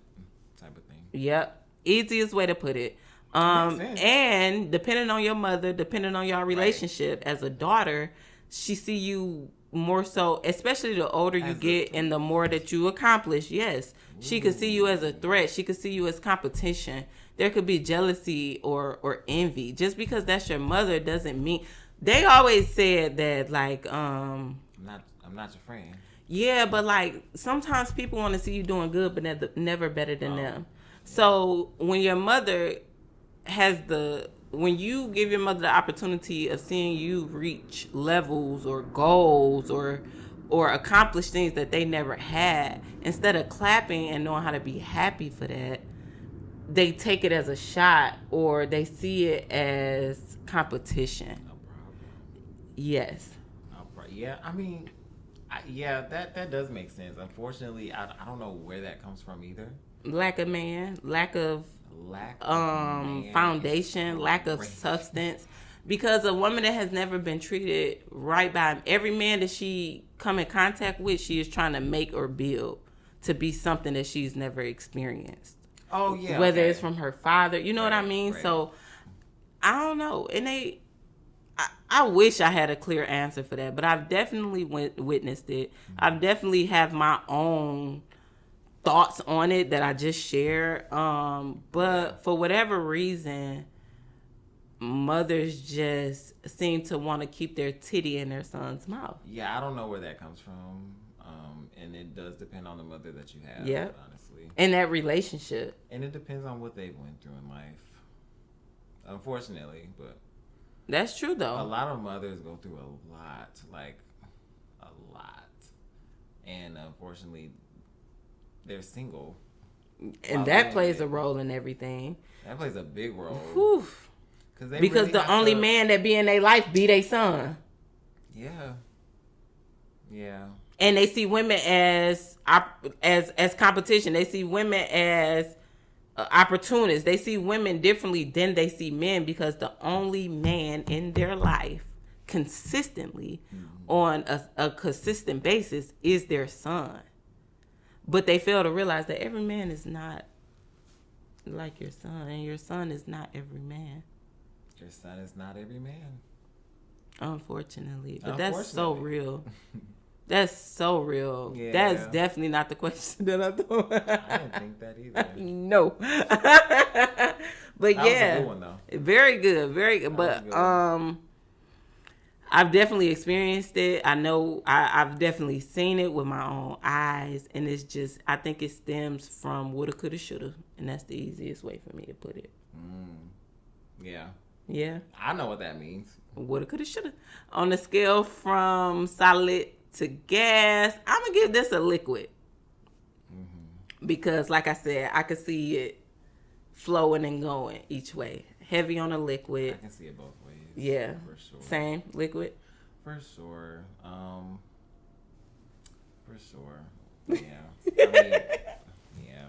type of thing.
Yep. Easiest way to put it. And depending on your mother, depending on your relationship, as a daughter, she see you more so, especially the older you get and the more that you accomplish. Yes. She could see you as a threat. She could see you as competition. There could be jealousy or envy. Just because that's your mother doesn't mean. They always said that, like, I'm
not your friend.
Yeah, but like sometimes people want to see you doing good, but never better than them. So when your mother when you give your mother the opportunity of seeing you reach levels or goals or accomplish things that they never had, instead of clapping and knowing how to be happy for that, they take it as a shot or they see it as competition. No problem. Yes.
No problem. Yeah, I mean, that does make sense. Unfortunately, I don't know where that comes from either.
Lack of man, lack of foundation, lack of substance. Because a woman that has never been treated right by every man that she come in contact with, she is trying to make or build to be something that she's never experienced.
Oh yeah.
Whether it's from her father, you know what I mean? Right. So I don't know. And I wish I had a clear answer for that, but I've definitely witnessed it. I've definitely have my own thoughts on it that I just share. But for whatever reason, mothers just seem to want to keep their titty in their son's mouth.
Yeah, I don't know where that comes from. And it does depend on the mother that you have, honestly.
And that relationship.
And it depends on what they went through in life. Unfortunately, but...
That's true, though.
A lot of mothers go through a lot. And unfortunately, they're single.
And that plays a role in everything.
That plays a big role.
Whew. Because the only man that be in their life be their son.
Yeah. Yeah.
And they see women as competition. They see women as opportunists. They see women differently than they see men, because the only man in their life consistently on a consistent basis is their son. But they fail to realize that every man is not like your son, and your son is not every man.
Your son is not every man.
Unfortunately. But that's so real. That's so real.
Yeah.
That's definitely not the question that I thought.
I didn't think that either.
No. But
that
yeah.
Was a good one, though.
Very good. Very good. But I've definitely experienced it. I know I've definitely seen it with my own eyes. And it's just, I think it stems from woulda, coulda, shoulda. And that's the easiest way for me to put it.
Yeah.
Yeah.
I know what that means.
Woulda, coulda, shoulda. On the scale from solid to gas, I'm going to give this a liquid. Because, like I said, I could see it flowing and going each way. Heavy on a liquid.
I can see it both ways.
Yeah.
For sure.
Same, liquid?
For sure. For sure. Yeah. I mean, yeah.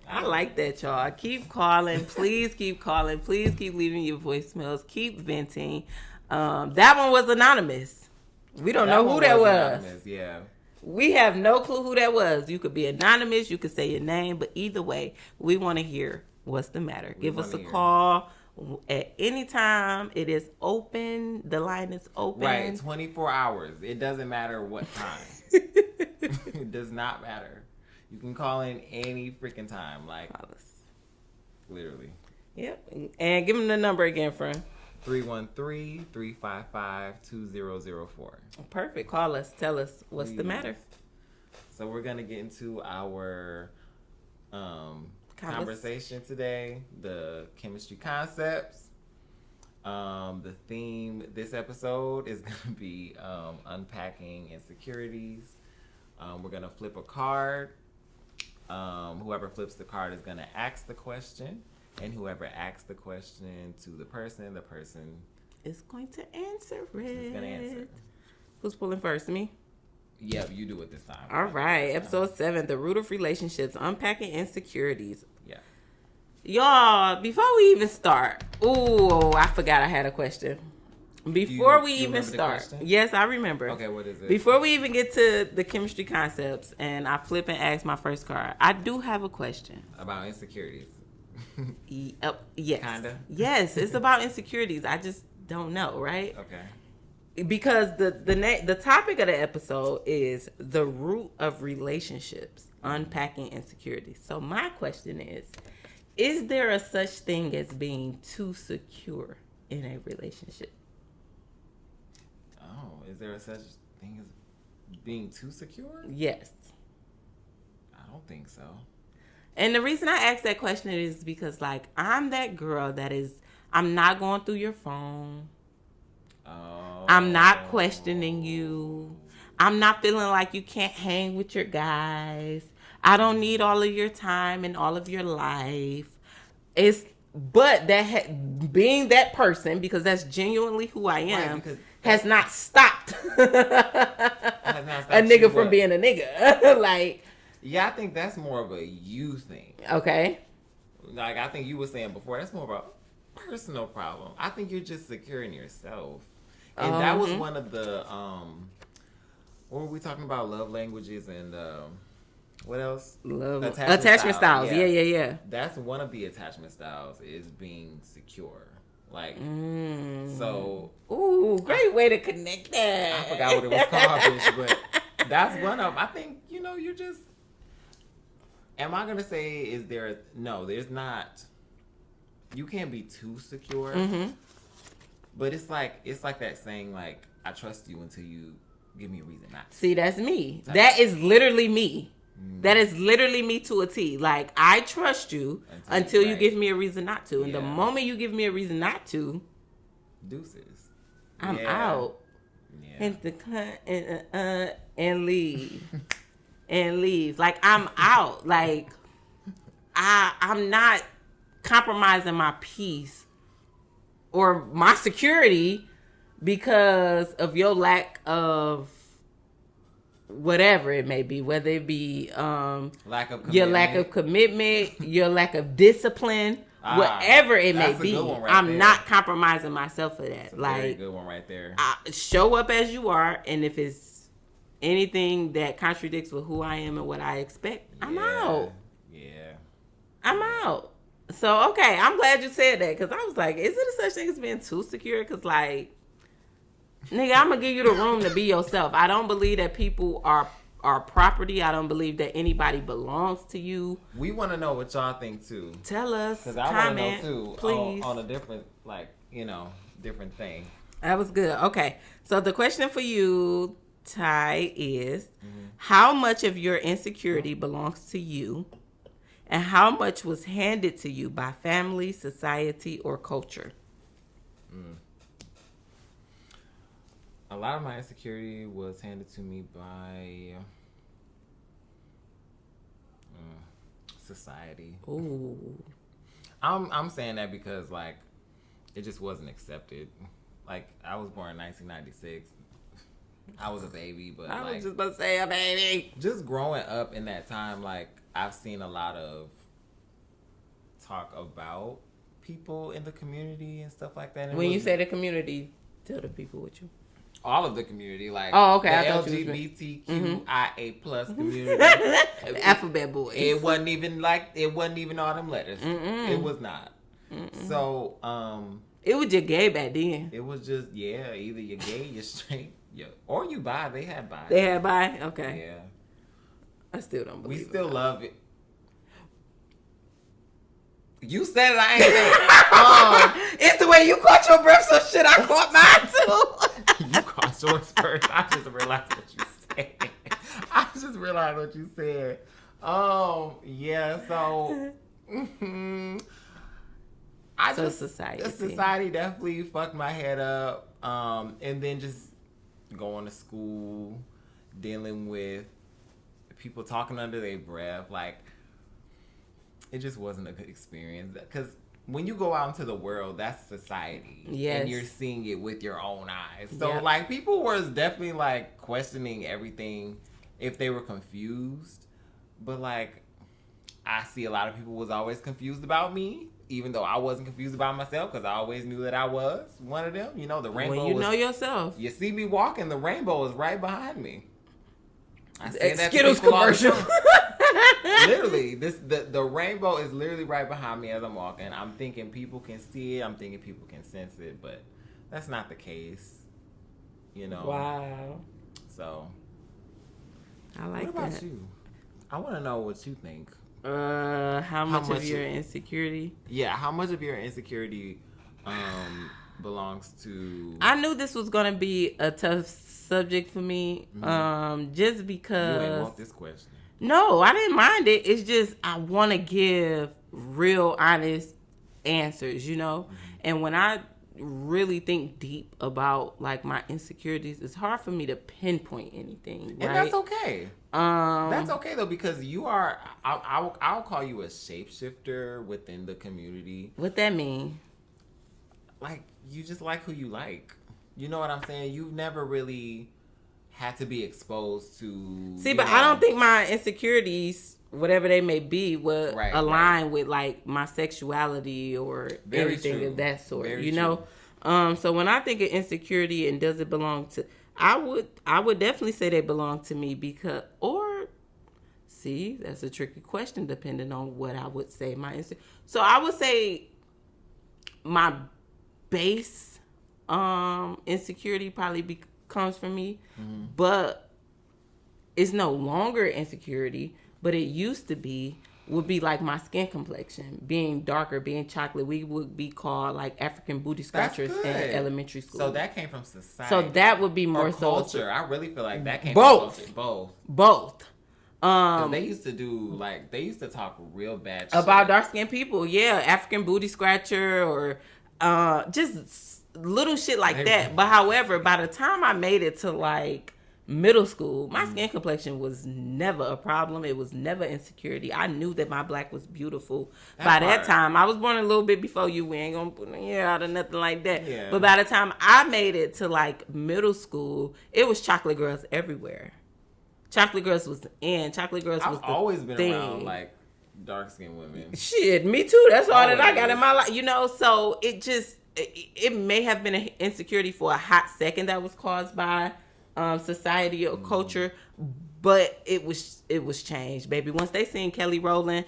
I like that, y'all. Keep calling. Please keep calling. Please keep leaving your voicemails. Keep venting. That one was anonymous. We don't know who that was.
Anonymous, yeah.
We have no clue who that was. You could be anonymous. You could say your name. But either way, we want to hear what's the matter. Give us a call at any time. It is open. The line is open.
Right. 24 hours. It doesn't matter what time. It does not matter. You can call in any freaking time. Like, literally.
Yep. And give them the number again, friend.
313-355-2004.
Perfect. Call us. Tell us what's the matter.
So we're going to get into our conversation today, the chemistry concepts. The theme this episode is going to be unpacking insecurities. We're going to flip a card. Whoever flips the card is going to ask the question. And whoever asks the question to the person
is going to answer it.
Is going to answer.
Who's pulling first? Me?
Yep, you do it this time.
All right. Episode 7, The Root of Relationships, Unpacking Insecurities.
Yeah.
Y'all, before we even start, I forgot I had a question. Before we even start, yes, I remember.
Okay, what is it?
Before we even get to the chemistry concepts, and I flip and ask my first card, I do have a question
about insecurities.
Yes,
kinda.
Yes, it's about insecurities. I just don't know, right?
Okay.
Because the topic of the episode is the root of relationships, unpacking insecurities. So my question is there a such thing as being too secure in a relationship?
Oh, is there a such thing as being too secure?
Yes.
I don't think so.
And the reason I ask that question is because, like, I'm that girl I'm not going through your phone.
Oh.
I'm not questioning you. I'm not feeling like you can't hang with your guys. I don't need all of your time and all of your life. Being that person, because that's genuinely who I am, has not stopped a nigga from being a nigga. Like,
yeah, I think that's more of a you thing.
Okay.
Like, I think you were saying before, that's more of a personal problem. I think you're just secure in yourself. And that was one of the, what were we talking about? Love languages and, what else?
Attachment styles. Yeah.
That's one of the attachment styles is being secure. Like, so.
Ooh, great way to connect that.
I forgot what it was called, bitch, but that's one of them. I think, you're just, am I going to say, no, there's not, you can't be too secure. Mm-hmm. But it's like that saying, like, I trust you until you give me a reason not to.
See, that's me. That is literally me. That is literally me to a T. Like, I trust you until you give me a reason not to. And the moment you give me a reason not to,
deuces.
I'm out. Yeah. And leave. And leave. Like, I'm out. Like, I'm not compromising my peace or my security because of your lack of whatever it may be, whether it be your lack of commitment, your lack of discipline, whatever it may be. I'm not compromising myself for that.
That's a very good one right there.
Show up as you are, and if it's anything that contradicts with who I am and what I expect, I'm out.
Yeah.
I'm out. So, okay, I'm glad you said that, because I was like, is it a such thing as being too secure? Because, like, nigga, I'm going to give you the room to be yourself. I don't believe that people are property. I don't believe that anybody belongs to you.
We want to know what y'all think, too.
Tell us,
because I want to know, too, please. On a different, different thing.
That was good. Okay, so the question for you, Ty, is how much of your insecurity belongs to you? And how much was handed to you by family, society, or culture?
A lot of my insecurity was handed to me by society.
Ooh.
I'm saying that because, like, it just wasn't accepted. Like, I was born in 1996. I was a baby, but
I was just about to say a baby.
Just growing up in that time, like, I've seen a lot of talk about people in the community and stuff like that. And
when you say the community, tell the people what you.
All of the community, like
the
LGBTQIA plus community,
alphabet boys.
It wasn't even all them letters. It was not. So
it was just gay back then.
It was just either you're gay, you're straight, or you bi. They had bi.
Okay.
Yeah.
I still don't believe it.
We still love it. You said it, I ain't saying it.
It's the way you caught your breath, so shit, I caught mine too.
You caught yours first. I just realized what you said. Oh, yeah, so
society.
The society definitely fucked my head up. And then just going to school, dealing with people talking under their breath, like it just wasn't a good experience. Because when you go out into the world, that's society. Yes. And you're seeing it with your own eyes. So, like, people was definitely, like, questioning everything if they were confused. But, like, I see a lot of people was always confused about me, even though I wasn't confused about myself, because I always knew that I was one of them. You know, the rainbow
when you know yourself.
You see me walking, the rainbow is right behind me. I
say that Skittles commercial.
Literally, the rainbow is literally right behind me as I'm walking. I'm thinking people can see it. I'm thinking people can sense it, but that's not the case. You know.
Wow.
So,
I like that.
What about you? I want to know what you think.
How much of your insecurity?
Yeah, how much of your insecurity belongs to?
I knew this was gonna be a tough subject for me. Just because
you didn't want this question.
No, I didn't mind it. It's just I want to give real, honest answers, you know? And when I really think deep about, like, my insecurities, it's hard for me to pinpoint anything, right?
And that's okay. That's okay, though, because you are... I'll call you a shapeshifter within the community.
What that mean?
Like, you just like who you like. You know what I'm saying? You've never really... had to be exposed to...
See, but I don't think my insecurities, whatever they may be, would align with, like, my sexuality or anything of that sort. Very know? So when I think of insecurity and does it belong to... I would definitely say they belong to me because... Or... See, that's a tricky question depending on what I would say. So I would say my base insecurity probably comes from me, but it's no longer insecurity, but it used to be, would be like my skin complexion, being darker, being chocolate. We would be called like African booty scratchers in elementary school.
So that came from society.
So that would be more
culture. I really feel like that came from culture. Both. They used to they used to talk real bad shit
about dark skinned people. Yeah, African booty scratcher or just little shit like that. But however, by the time I made it to like middle school, my skin complexion was never a problem. It was never insecurity. I knew that my black was beautiful. By that time, I was born a little bit before you. We ain't gonna put my hair out or nothing like that. Yeah. But by the time I made it to like middle school, it was chocolate girls everywhere. Chocolate girls was in. Chocolate girls was the
always been
thing.
Around like dark skinned women.
Shit, me too. That's all that I got in my life. You know, so it may have been an insecurity for a hot second that was caused by society or culture, but it was changed, baby. Once they seen Kelly Rowland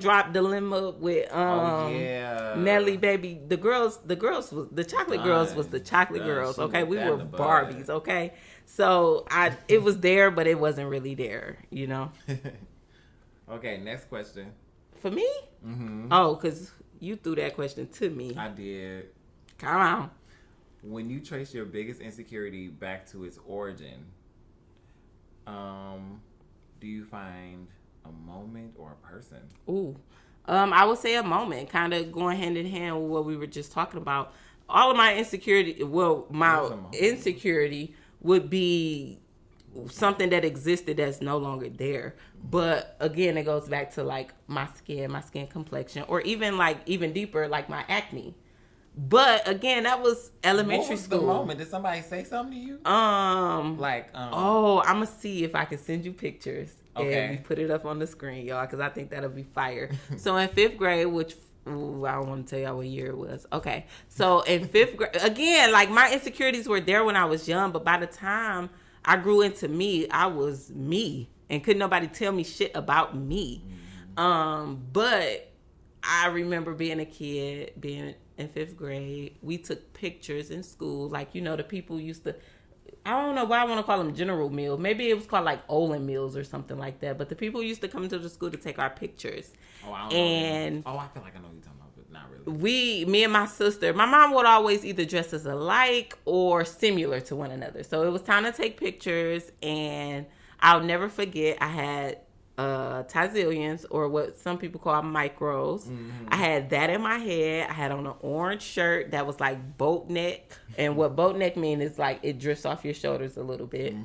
dropped Dilemma with Nelly, baby, the chocolate girls was the chocolate girls. Okay, we were Barbies. Okay, so it was there, but it wasn't really there. You know.
Okay, next question.
For me? Oh, because you threw that question to me.
I did.
Come on.
When you trace your biggest insecurity back to its origin, do you find a moment or a person?
Ooh. I would say a moment, kind of going hand in hand with what we were just talking about. All of my insecurity, insecurity would be something that existed that's no longer there. But again, it goes back to like my skin complexion, or even deeper, like my acne. But again, that was elementary school.
What was the moment? Did somebody say something to you?
Oh, I'm gonna see if I can send you pictures. Okay. And we put it up on the screen, y'all, because I think that'll be fire. So in 5th grade, which I don't want to tell y'all what year it was. Okay. So in 5th grade, again, like my insecurities were there when I was young, but by the time I grew into me, I was me, and couldn't nobody tell me shit about me. But I remember being a kid, being in 5th grade. We took pictures in school. Like, you know, the people used to, I don't know why I want to call them general meals. Maybe it was called like Olin meals or something like that. But the people used to come to the school to take our pictures.
Oh, I don't know. I feel like I know what you're talking about, but not really.
Me and my sister, my mom would always either dress us alike or similar to one another. So it was time to take pictures, and I'll never forget, I had Tizillions, or what some people call micros. I had that in my head. I had on an orange shirt that was like boat neck, and what boat neck means is like it drifts off your shoulders a little bit.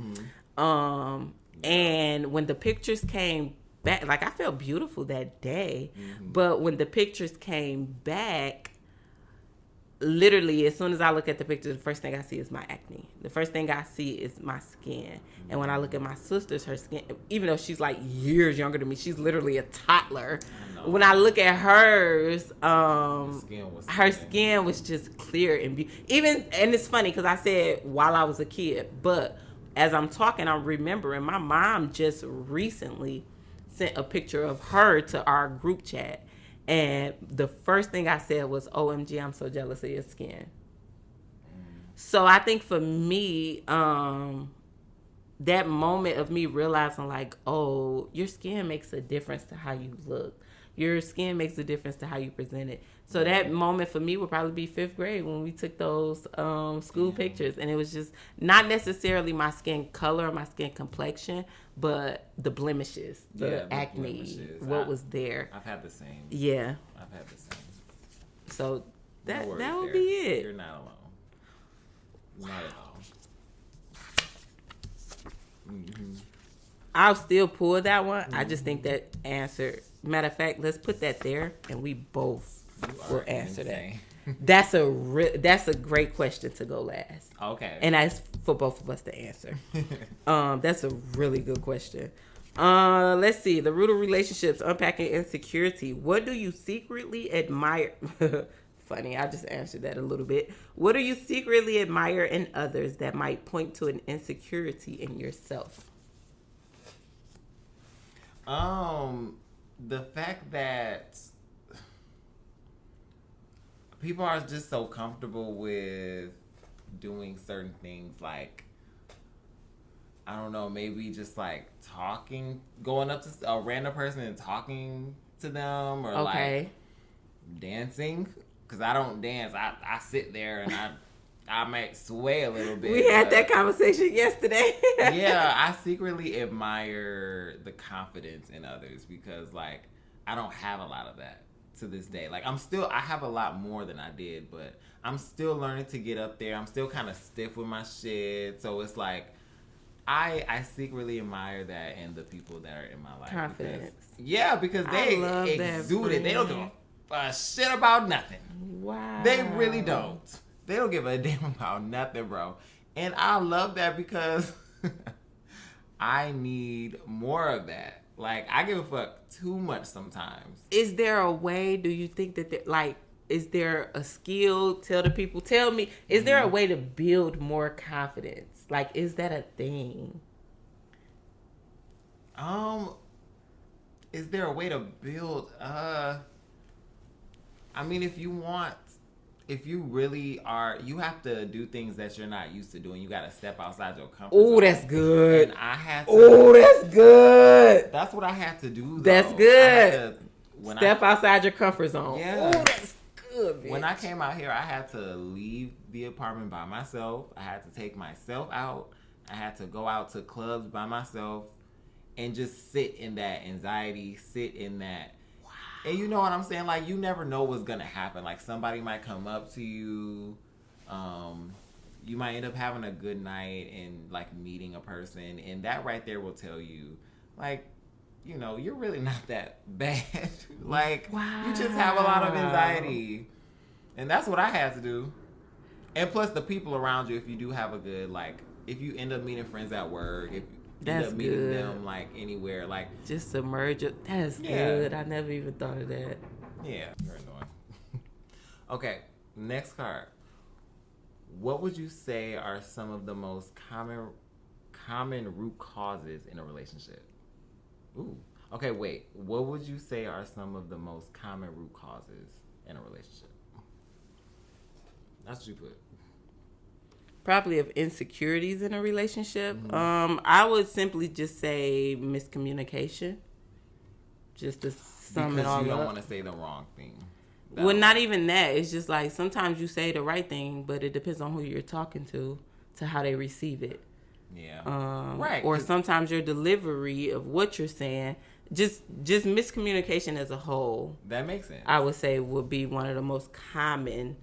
And when the pictures came back, like I felt beautiful that day, but when the pictures came back, literally, as soon as I look at the picture, the first thing I see is my acne. The first thing I see is my skin. And when I look at my sister's, her skin, even though she's like years younger than me, she's literally a toddler. When I look at hers, her skin was just clear and and it's funny because I said while I was a kid, but as I'm talking, I'm remembering my mom just recently sent a picture of her to our group chat. And the first thing I said was, OMG, I'm so jealous of your skin. So I think for me, that moment of me realizing like, oh, your skin makes a difference to how you look. Your skin makes a difference to how you present it. So that moment for me would probably be 5th grade when we took those school pictures. And it was just not necessarily my skin color, my skin complexion, but the blemishes, the acne, blemishes. What was there.
I've had the same.
Yeah.
I've had the same.
So that would be it.
You're not alone. Not at all.
I'll still pull that one. I just think that answer. Matter of fact, let's put that there, and we both will answer insane. That. That's a great question to go last.
Okay.
And that's for both of us to answer. That's a really good question. Let's see. The root of relationships, unpacking insecurity. What do you secretly admire? Funny, I just answered that a little bit. What do you secretly admire in others that might point to an insecurity in yourself?
The fact that people are just so comfortable with doing certain things, like, I don't know, maybe just like talking, going up to a random person and talking to them, or like dancing. Because I don't dance. I sit there and I might sway a little bit.
We had that conversation yesterday.
Yeah, I secretly admire the confidence in others because, like, I don't have a lot of that to this day. Like, I have a lot more than I did, but I'm still learning to get up there. I'm still kind of stiff with my shit. So it's like, I secretly admire that in the people that are in my life.
Confidence.
Because they exude it. They don't give a shit about nothing.
Wow.
They really don't. They don't give a damn about nothing, bro. And I love that because I need more of that. Like, I give a fuck too much sometimes.
Is there a way, do you think that, like, is there a skill? Tell me, is there a way to build more confidence? Like, is that a thing?
Is there a way to build, I mean, if you really are, you have to do things that you're not used to doing. You got to step outside your comfort zone.
Oh, that's good.
And I had to.
Oh, that's good.
That's what I had to do, though.
That's good. Step outside your comfort zone.
Yeah.
Oh, that's good, bitch.
When I came out here, I had to leave the apartment by myself. I had to take myself out. I had to go out to clubs by myself and just sit in that anxiety, sit in that. And you know what I'm saying? Like, you never know what's going to happen. Like, somebody might come up to you. You might end up having a good night and, like, meeting a person. And that right there will tell you, like, you know, you're really not that bad. Like, you just have a lot of anxiety. And that's what I had to do. And plus, the people around you, if you do have a good, like, if you end up meeting friends at work, if
that's
end up meeting
good.
them, like, anywhere, like,
just submerge it. That's good. I never even thought of that.
Yeah, you're annoying. Okay, next card. What would you say are some of the most common root causes in a relationship? Ooh. Okay, wait. What would you say are some of the most common root causes in a relationship? That's what you put.
Probably of insecurities in a relationship. I would simply just say miscommunication. Just to sum it all up.
Because you don't want to say the wrong thing.
Well, not even that. It's just like sometimes you say the right thing, but it depends on who you're talking to how they receive it.
Yeah. Right.
Or sometimes your delivery of what you're saying just miscommunication as a whole.
That makes sense.
I would say would be one of the most common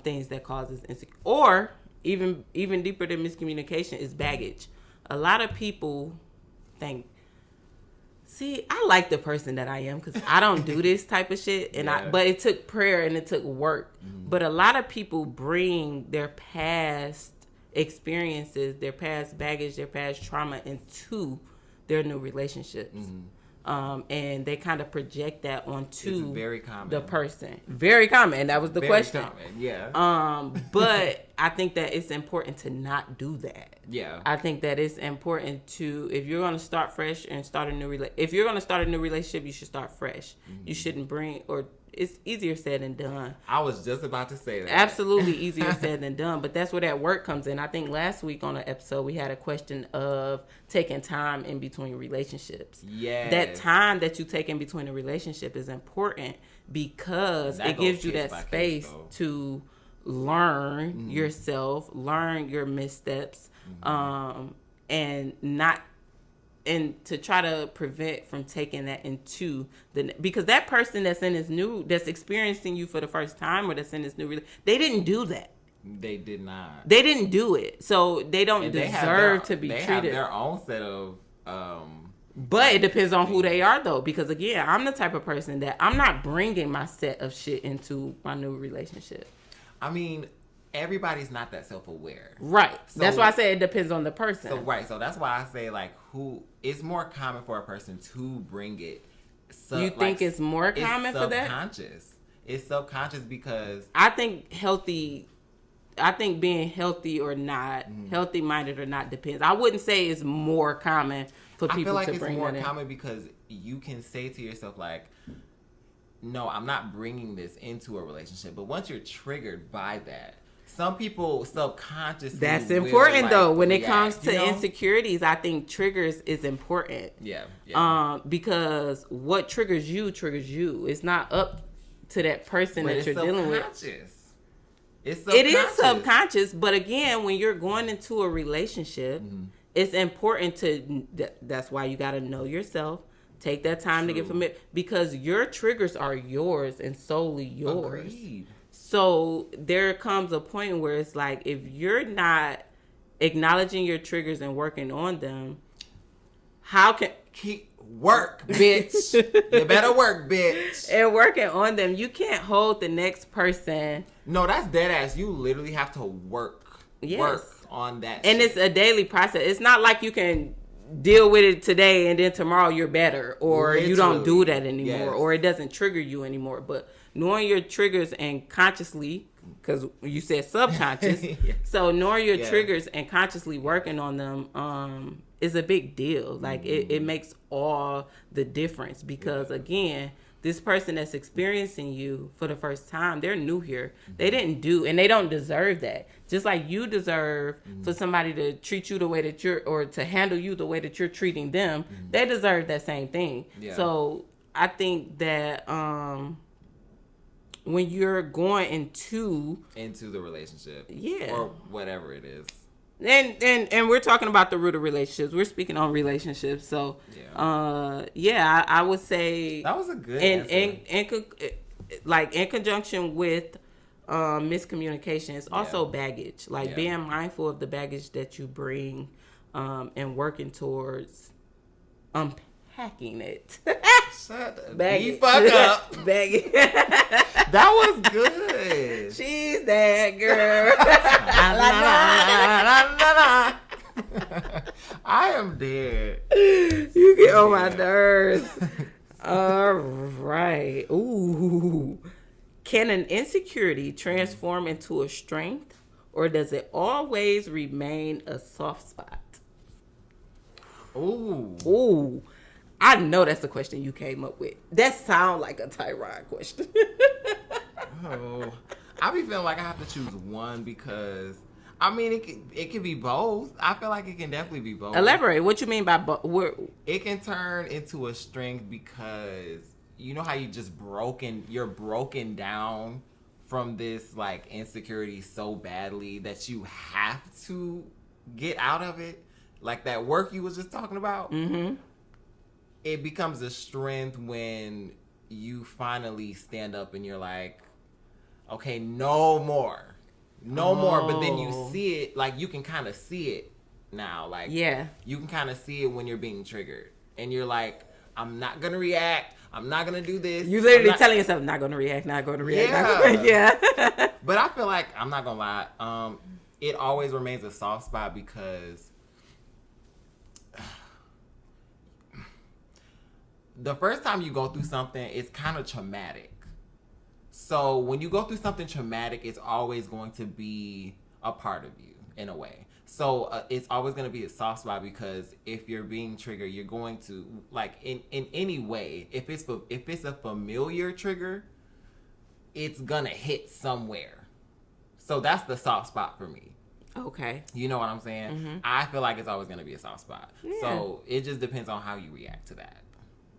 things that causes insecurity. Or even deeper than miscommunication is baggage. A lot of people think, see, I like the person that I am because I don't do this type of shit. But it took prayer and it took work. But a lot of people bring their past experiences, their past baggage, their past trauma into their new relationships. And they kind of project that onto
very common.
The person. Very common. And that was the question.
Common, yeah.
But I think that it's important to not do that.
Yeah.
I think that it's important to, if you're going to start fresh and start a new if you're going to start a new relationship, you should start fresh. You shouldn't bring, or it's easier said than done.
I was just about to say that. Absolutely
easier said than done. But that's where that work comes in. I think last week on an episode, we had a question of taking time in between relationships.
Yeah.
That time that you take in between a relationship is important because it gives you that space to learn yourself, learn your missteps, and to try to prevent from taking that into because that person that's experiencing you for the first time, or that's in this new they didn't do that.
They did not.
They didn't do it, so they don't deserve to be treated. They have
their own set of.
But it depends on who they are, though, because again, I'm the type of person that I'm not bringing my set of shit into my new relationship.
I mean, everybody's not that self-aware.
Right. So, that's why I say it depends on the person.
So that's why I say, like, it's more common for a person to bring it.
You think it's more common for that?
It's subconscious because
I think being healthy or not, healthy-minded or not depends. I wouldn't say it's more common for people to bring that in. I feel like it's more
common because you can say to yourself, like, no, I'm not bringing this into a relationship. But once you're triggered by that, some people subconsciously.
That's important, though. When it comes to insecurities, I think triggers is important.
Yeah.
Because what triggers you. It's not up to that person that you're dealing with. It is subconscious, but again, when you're going into a relationship, it's important to. That's why you got to know yourself. Take that time to get familiar, because your triggers are yours and solely yours. Agreed. So there comes a point where it's like, if you're not acknowledging your triggers and working on them, how can
work, bitch? You better work, bitch.
And working on them, you can't hold the next person.
No, that's dead ass. You literally have to work on that.
And it's a daily process. It's not like you can deal with it today and then tomorrow you're better, or literally, you don't do that anymore, or it doesn't trigger you anymore. But knowing your triggers and consciously, because you said subconscious, so knowing your triggers and consciously working on them is a big deal. Like it makes all the difference, because again, this person that's experiencing you for the first time, they're new here. They didn't do, and they don't deserve that. Just like you deserve for somebody to treat you the way that or to handle you the way that you're treating them, they deserve that same thing. Yeah. So I think that when you're going into
the relationship, or whatever it is,
and we're talking about the root of relationships. We're speaking on relationships. So I would say
that was a good
answer. Like in conjunction with miscommunication, it's also baggage. Like being mindful of the baggage that you bring, and working towards unpacking it.
Shut the fuck up.
Baggage.
That was good.
She's that girl.
I am dead.
You get on my nerves. All right. Ooh. Can an insecurity transform into a strength, or does it always remain a soft spot? Ooh. I know that's the question you came up with. That sounds like a Tyrone question.
I be feeling like I have to choose one, because I mean it can be both. I feel like it can definitely be both.
Elaborate. What you mean by both?
It can turn into a strength because you know how you're broken down from this like insecurity so badly that you have to get out of it. Like that work you was just talking about. it becomes a strength when you finally stand up and you're like, okay, no more. But then you see it, like, you can kind of see it now. Like, you can kind of see it when you're being triggered. And you're like, I'm not going to react. I'm not going to do this.
You literally telling yourself, not going to react, not going to react.
Yeah. But I feel like, I'm not going to lie, it always remains a soft spot because the first time you go through something, it's kind of traumatic. So when you go through something traumatic, it's always going to be a part of you in a way. So it's always going to be a soft spot because if you're being triggered, you're going to, like, in any way, if it's a familiar trigger, it's going to hit somewhere. So that's the soft spot for me.
Okay.
You know what I'm saying? Mm-hmm. I feel like it's always going to be a soft spot. Yeah. So it just depends on how you react to that.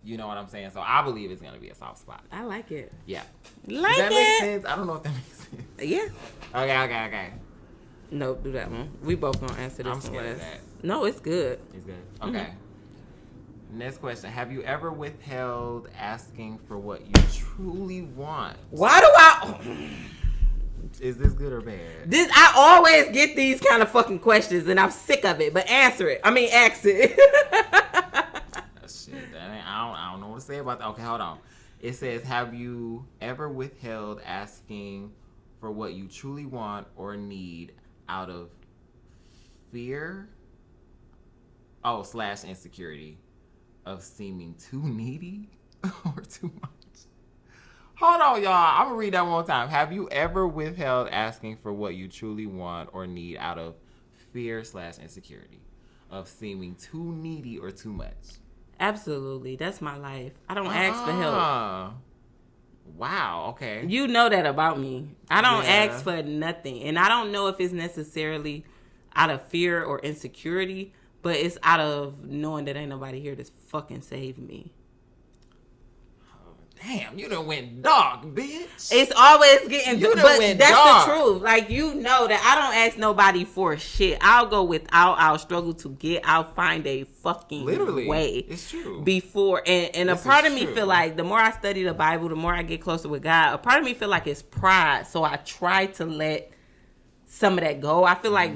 You know what I'm saying? So I believe it's going to be a soft spot.
I like it.
Yeah.
Like
Does that make sense? I don't know if that makes sense.
Yeah.
Okay.
Nope, do that one. We both going to answer this one.
I'm scared of that.
No, it's good.
It's good. Okay. Mm-hmm. Next question. Have you ever withheld asking for what you truly want?
Why do I...
Is this good or bad?
I always get these kind of fucking questions and I'm sick of it, but answer it. I mean, ask it.
Shit, I don't know what to say about that. Okay, hold on. It says, have you ever withheld asking for what you truly want or need out of fear? / insecurity of seeming too needy or too much? Hold on, y'all. I'm going to read that one more time. Have you ever withheld asking for what you truly want or need out of fear / insecurity of seeming too needy or too much?
Absolutely. That's my life. I don't ask for help.
Wow. Okay.
You know that about me. I don't ask for nothing. And I don't know if it's necessarily out of fear or insecurity, but it's out of knowing that ain't nobody here to fucking save me.
Damn, you done went dark, bitch.
It's always getting
you done
but
went
that's
dark.
The truth. Like, you know that I don't ask nobody for shit. I'll go without. I'll struggle to get. I'll find a fucking way.
It's true.
Before and a part of me feel like the more I study the Bible, the more I get closer with God. A part of me feel like it's pride. So I try to let some of that go. I feel like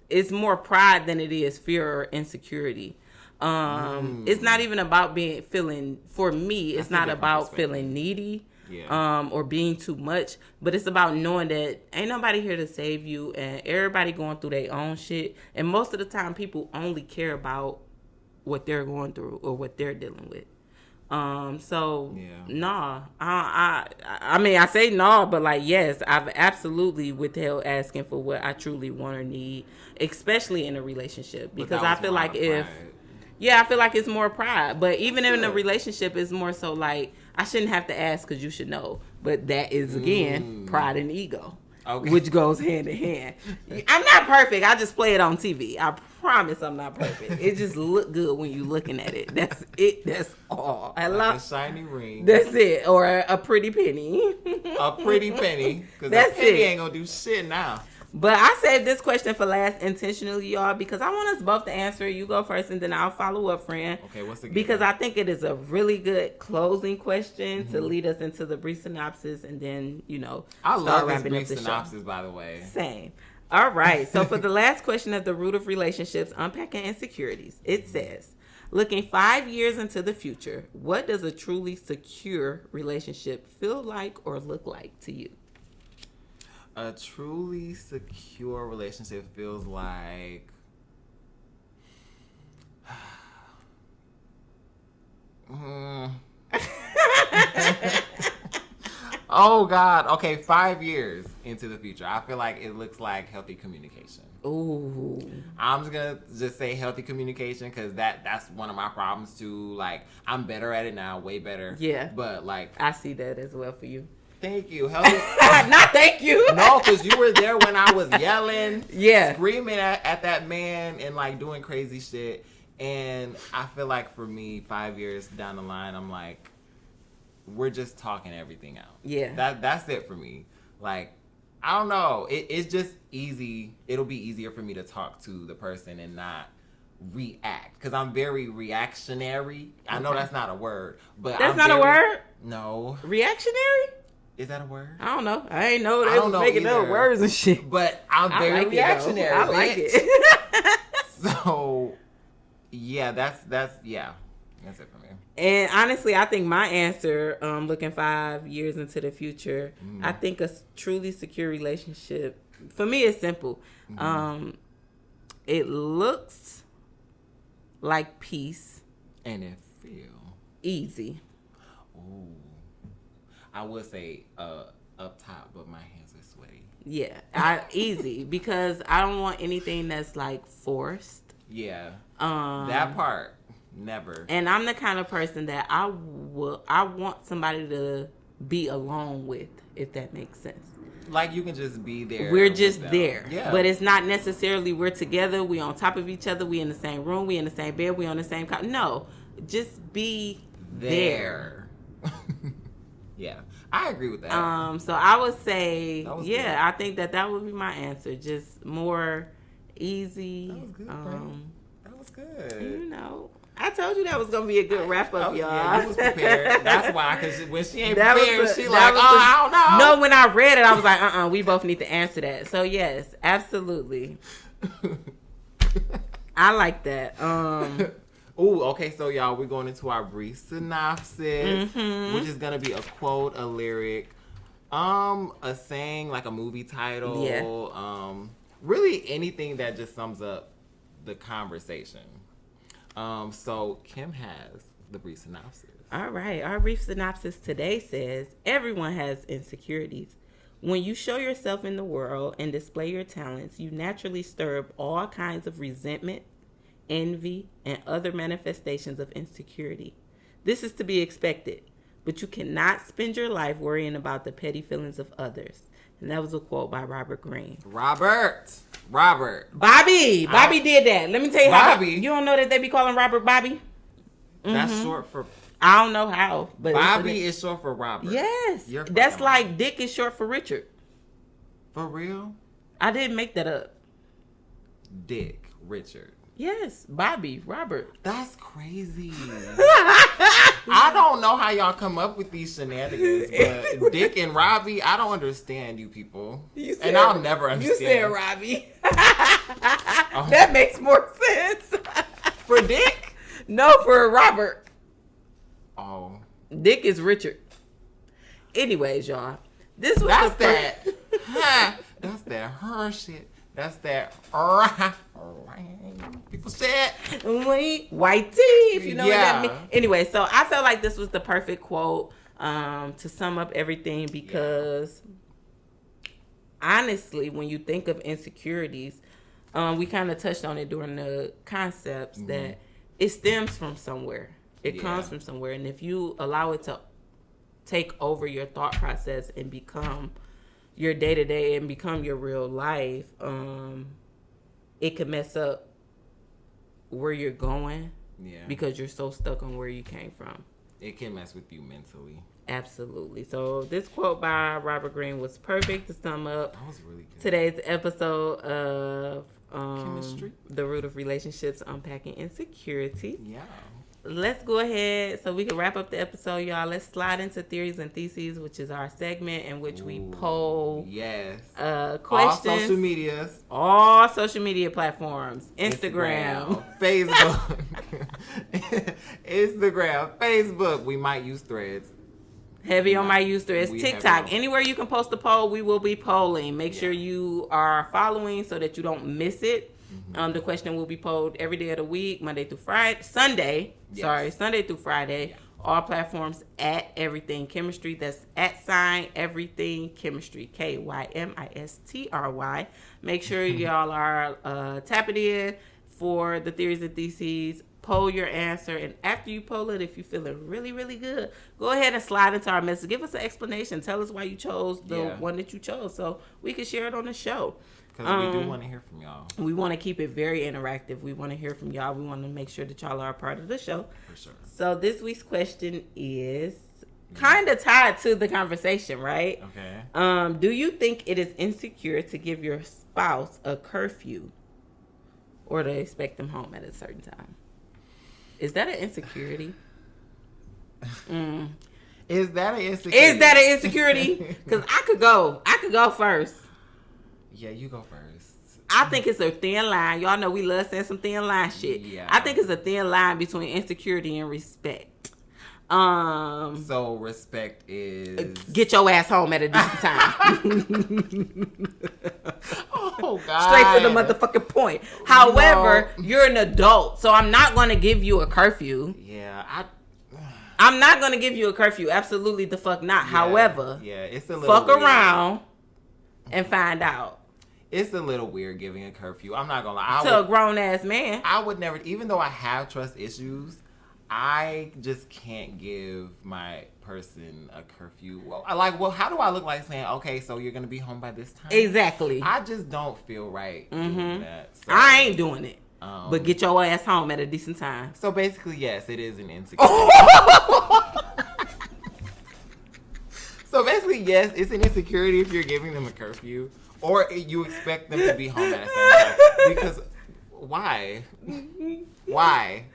it's more pride than it is fear or insecurity. It's not even about feeling for me. It's not about feeling needy, or being too much, but it's about knowing that ain't nobody here to save you, and everybody going through their own shit. And most of the time, people only care about what they're going through or what they're dealing with. Nah. I mean, I say nah, but like, yes, I've absolutely withheld asking for what I truly want or need, especially in a relationship, because I feel like I feel like it's more pride. But even in a relationship, it's more so like, I shouldn't have to ask because you should know. But that is, again, pride and ego, which goes hand in hand. I'm not perfect. I just play it on TV. I promise I'm not perfect. It just look good when you looking at it. That's it. That's all.
Like a shiny ring.
That's it. Or a pretty penny.
A pretty penny. Because that penny ain't going to do shit now.
But I saved this question for last intentionally, y'all, because I want us both to answer. You go first, and then I'll follow up, friend.
Okay, what's the
Because I think it is a really good closing question to lead us into the brief synopsis, and then,
I love this brief synopsis, by the way.
Same. All right. So for the last question of the root of relationships, unpacking insecurities, it says, looking 5 years into the future, what does a truly secure relationship feel like or look like to you?
A truly secure relationship feels like oh God. Okay, 5 years into the future. I feel like it looks like healthy communication.
Ooh.
I'm just gonna say healthy communication because that's one of my problems too. Like, I'm better at it now, way better.
Yeah.
But like,
I see that as well for you.
Thank you.
Not thank you.
No, because you were there when I was yelling,
yeah,
screaming at that man and like doing crazy shit. And I feel like for me, 5 years down the line, I'm like, we're just talking everything out.
Yeah.
That's it for me. Like, I don't know. It's just easy. It'll be easier for me to talk to the person and not react because I'm very reactionary. I know that's not a word, but
that's not a word.
No,
reactionary.
Is that a word?
I don't know. I ain't know they was making up words and shit.
But I'm very reactionary.
I like it.
So, yeah, that's it for me.
And honestly, I think my answer, looking 5 years into the future, I think a truly secure relationship, for me, is simple. It looks like peace.
And it feels
easy.
Ooh. I would say up top, but my hands are sweaty.
Yeah, easy because I don't want anything that's like forced.
Yeah, that part never. And
I'm the kind of person that I want somebody to be alone with, if that makes sense.
Like you can just be there.
We're just there.
Yeah.
But it's not necessarily we're together. We on top of each other. We in the same room. We in the same bed. We on the same couch. No, just be there.
Yeah, I agree with that.
So I would say,
good.
I think that would be my answer. Just more easy.
That was good, that was good.
You know, I told you that was gonna be a good wrap up, y'all.
Yeah, you was prepared. That's why, because when she ain't prepared, she like,
I
don't know.
No, when I read it, I was like, we both need to answer that. So yes, absolutely. I like that.
Ooh, okay, so y'all, we're going into our brief synopsis, which is gonna be a quote, a lyric, a saying, like a movie title, really anything that just sums up the conversation. So Kim has the brief synopsis.
All right, our brief synopsis today says, everyone has insecurities. When you show yourself in the world and display your talents, you naturally stir up all kinds of resentment, envy, and other manifestations of insecurity. This is to be expected, but you cannot spend your life worrying about the petty feelings of others. And that was a quote by Robert Greene.
Robert.
Bobby did that. Let me tell you how. You don't know that they be calling Robert Bobby?
That's short for...
I don't know how. But
Bobby is short for Robert.
Yes. That's like Dick is short for Richard.
For real?
I didn't make that up.
Dick, Richard.
Yes, Bobby, Robert.
That's crazy. I don't know how y'all come up with these shenanigans, but Dick and Robbie, I don't understand you people. And I'll never understand.
You said Robbie. That makes more sense.
For Dick?
No, for Robert.
Oh.
Dick is Richard. Anyways, y'all. That's
that her shit. That's that people said
white tea, if you know what that means. Anyway, so I felt like this was the perfect quote to sum up everything because honestly, when you think of insecurities, we kind of touched on it during the concepts that it stems from somewhere. It comes from somewhere. And if you allow it to take over your thought process and become your day-to-day and become your real life, it could mess up where you're going because you're so stuck on where you came from.
It can mess with you mentally.
Absolutely. So this quote by Robert Greene was perfect to sum up today's episode of KYMiSTRY, the root of relationships, unpacking insecurity.
Yeah. Let's
go ahead so we can wrap up the episode, y'all. Let's slide into theories and theses, which is our segment in which we poll questions. All social media platforms. Instagram.
Facebook. Facebook. We might use Threads.
Heavy on my use Threads. TikTok. Anywhere you can post a poll, we will be polling. Make sure you are following so that you don't miss it. The question will be polled every day of the week, Monday through Friday, Sunday through Friday. All platforms at Everything KYMiSTRY. That's @ Everything KYMiSTRY. KYMiSTRY. Make sure y'all are tapping in for the theories and theses. Poll your answer, and after you poll it, if you're feeling really, really good, go ahead and slide into our message. Give us an explanation. Tell us why you chose the one that you chose so we can share it on the show.
Because we do want to hear from y'all.
We want to keep it very interactive. We want to hear from y'all. We want to make sure that y'all are a part of the show.
For sure.
So this week's question is kind of tied to the conversation, right?
Okay.
Do you think it is insecure to give your spouse a curfew? or to expect them home at a certain time. Is that an insecurity?
Is that an insecurity?
Is that an insecurity? Because I could go first.
Yeah, you go first.
I think it's a thin line. Y'all know we love saying some thin line shit.
Yeah.
I think it's a thin line between insecurity and respect.
So respect is
get your ass home at a decent time.
Oh God.
Straight to the motherfucking point. However, you're an adult, so I'm not going to give you a curfew.
Yeah,
I'm not going to give you a curfew. Absolutely the fuck not.
Yeah,
However,
it's a little
fuck
weird.
around and find out.
It's a little weird giving a curfew. I'm not gonna lie.
To a grown ass man.
I would never, even though I have trust issues, I just can't give my person a curfew. Well, how do I look like saying, okay, so you're gonna be home by this time?
Exactly.
I just don't feel right doing that. So,
I ain't doing it. But get your ass home at a decent time.
So basically, yes, it is an insecurity. So basically, yes, it's an insecurity if you're giving them a curfew. Or you expect them to be home at a certain time. Because, why? Why?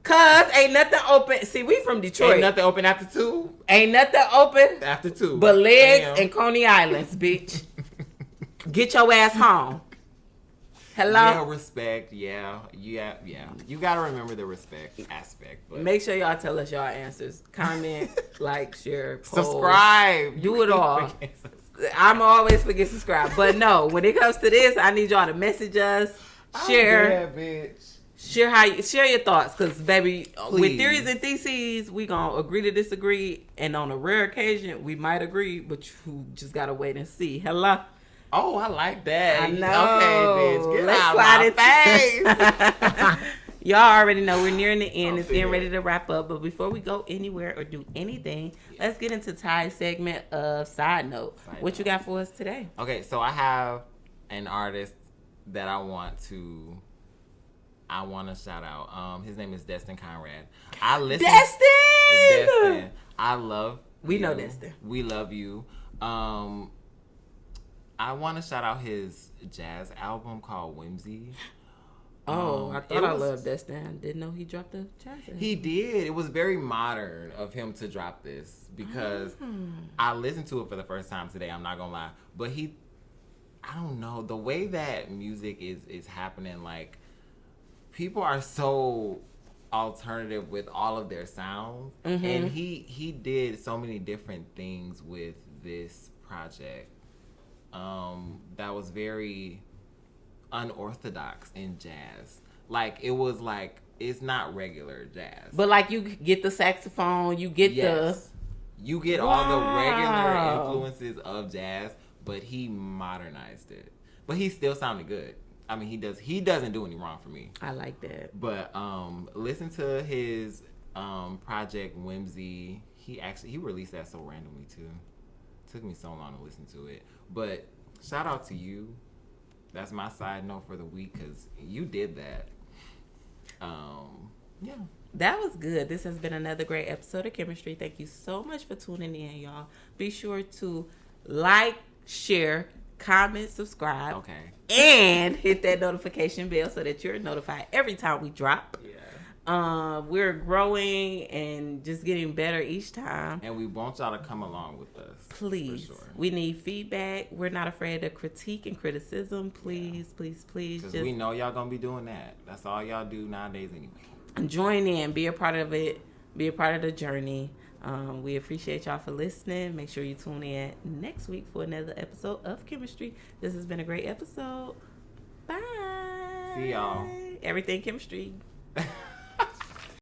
Cause ain't nothing open. See, we from Detroit.
Ain't nothing open after 2?
Ain't nothing open
After 2.
but legs and Coney Islands, bitch. Get your ass home. Hello?
Yeah, respect. Yeah. You gotta remember the respect aspect. But
Make sure y'all tell us y'all answers. Comment, like, share, post.
subscribe.
Do it all. I'm always forget subscribe. But no, when it comes to this, I need y'all to message us, share.
Bitch.
Share your thoughts, because baby,
Please.
with theories and theses, we gonna agree to disagree, and on a rare occasion, we might agree, but you just gotta wait and see. Hello.
Oh, I like that.
I know.
Okay, bitch. Get
Let's
out
slide
my face.
Y'all already know we're nearing the end. It's getting ready to wrap up. But before we go anywhere or do anything, let's get into Ty's segment of Side Note. What you got for us today?
Okay, so I have an artist that I want to shout out. His name is Destin Conrad. Destin! I love
We
you.
know Destin.
We love you. I want to shout out his jazz album called Whimsy.
Oh, I thought I loved Destin. I didn't know he dropped a jazz album.
He did. It was very modern of him to drop this because I listened to it for the first time today. I'm not gonna lie, but I don't know, the way that music is happening. Like, people are so alternative with all of their sounds, and he did so many different things with this project. That was very unorthodox in jazz. Like, it was like, it's not regular jazz.
But like, you get the saxophone, you get
you get all the regular influences of jazz, but he modernized it. But he still sounded good. I mean, he doesn't do any wrong for me.
I like that.
But listen to his project Whimsy. He released that so randomly too. Took me so long to listen to it. But shout out to you. That's my side note for the week, because you did that. Yeah.
That was good. This has been another great episode of Chemistry. Thank you so much for tuning in, y'all. Be sure to like, share, comment, subscribe.
Okay.
And hit that notification bell so that you're notified every time we drop.
Yeah.
We're growing and just getting better each time.
And we want y'all to come along with us.
Please.
For sure.
We need feedback. We're not afraid of critique and criticism. Please, please, please.
Because we know y'all going to be doing that. That's all y'all do nowadays anyway.
Join in. Be a part of it. Be a part of the journey. We appreciate y'all for listening. Make sure you tune in next week for another episode of Chemistry. This has been a great episode. Bye.
See y'all.
Everything Chemistry.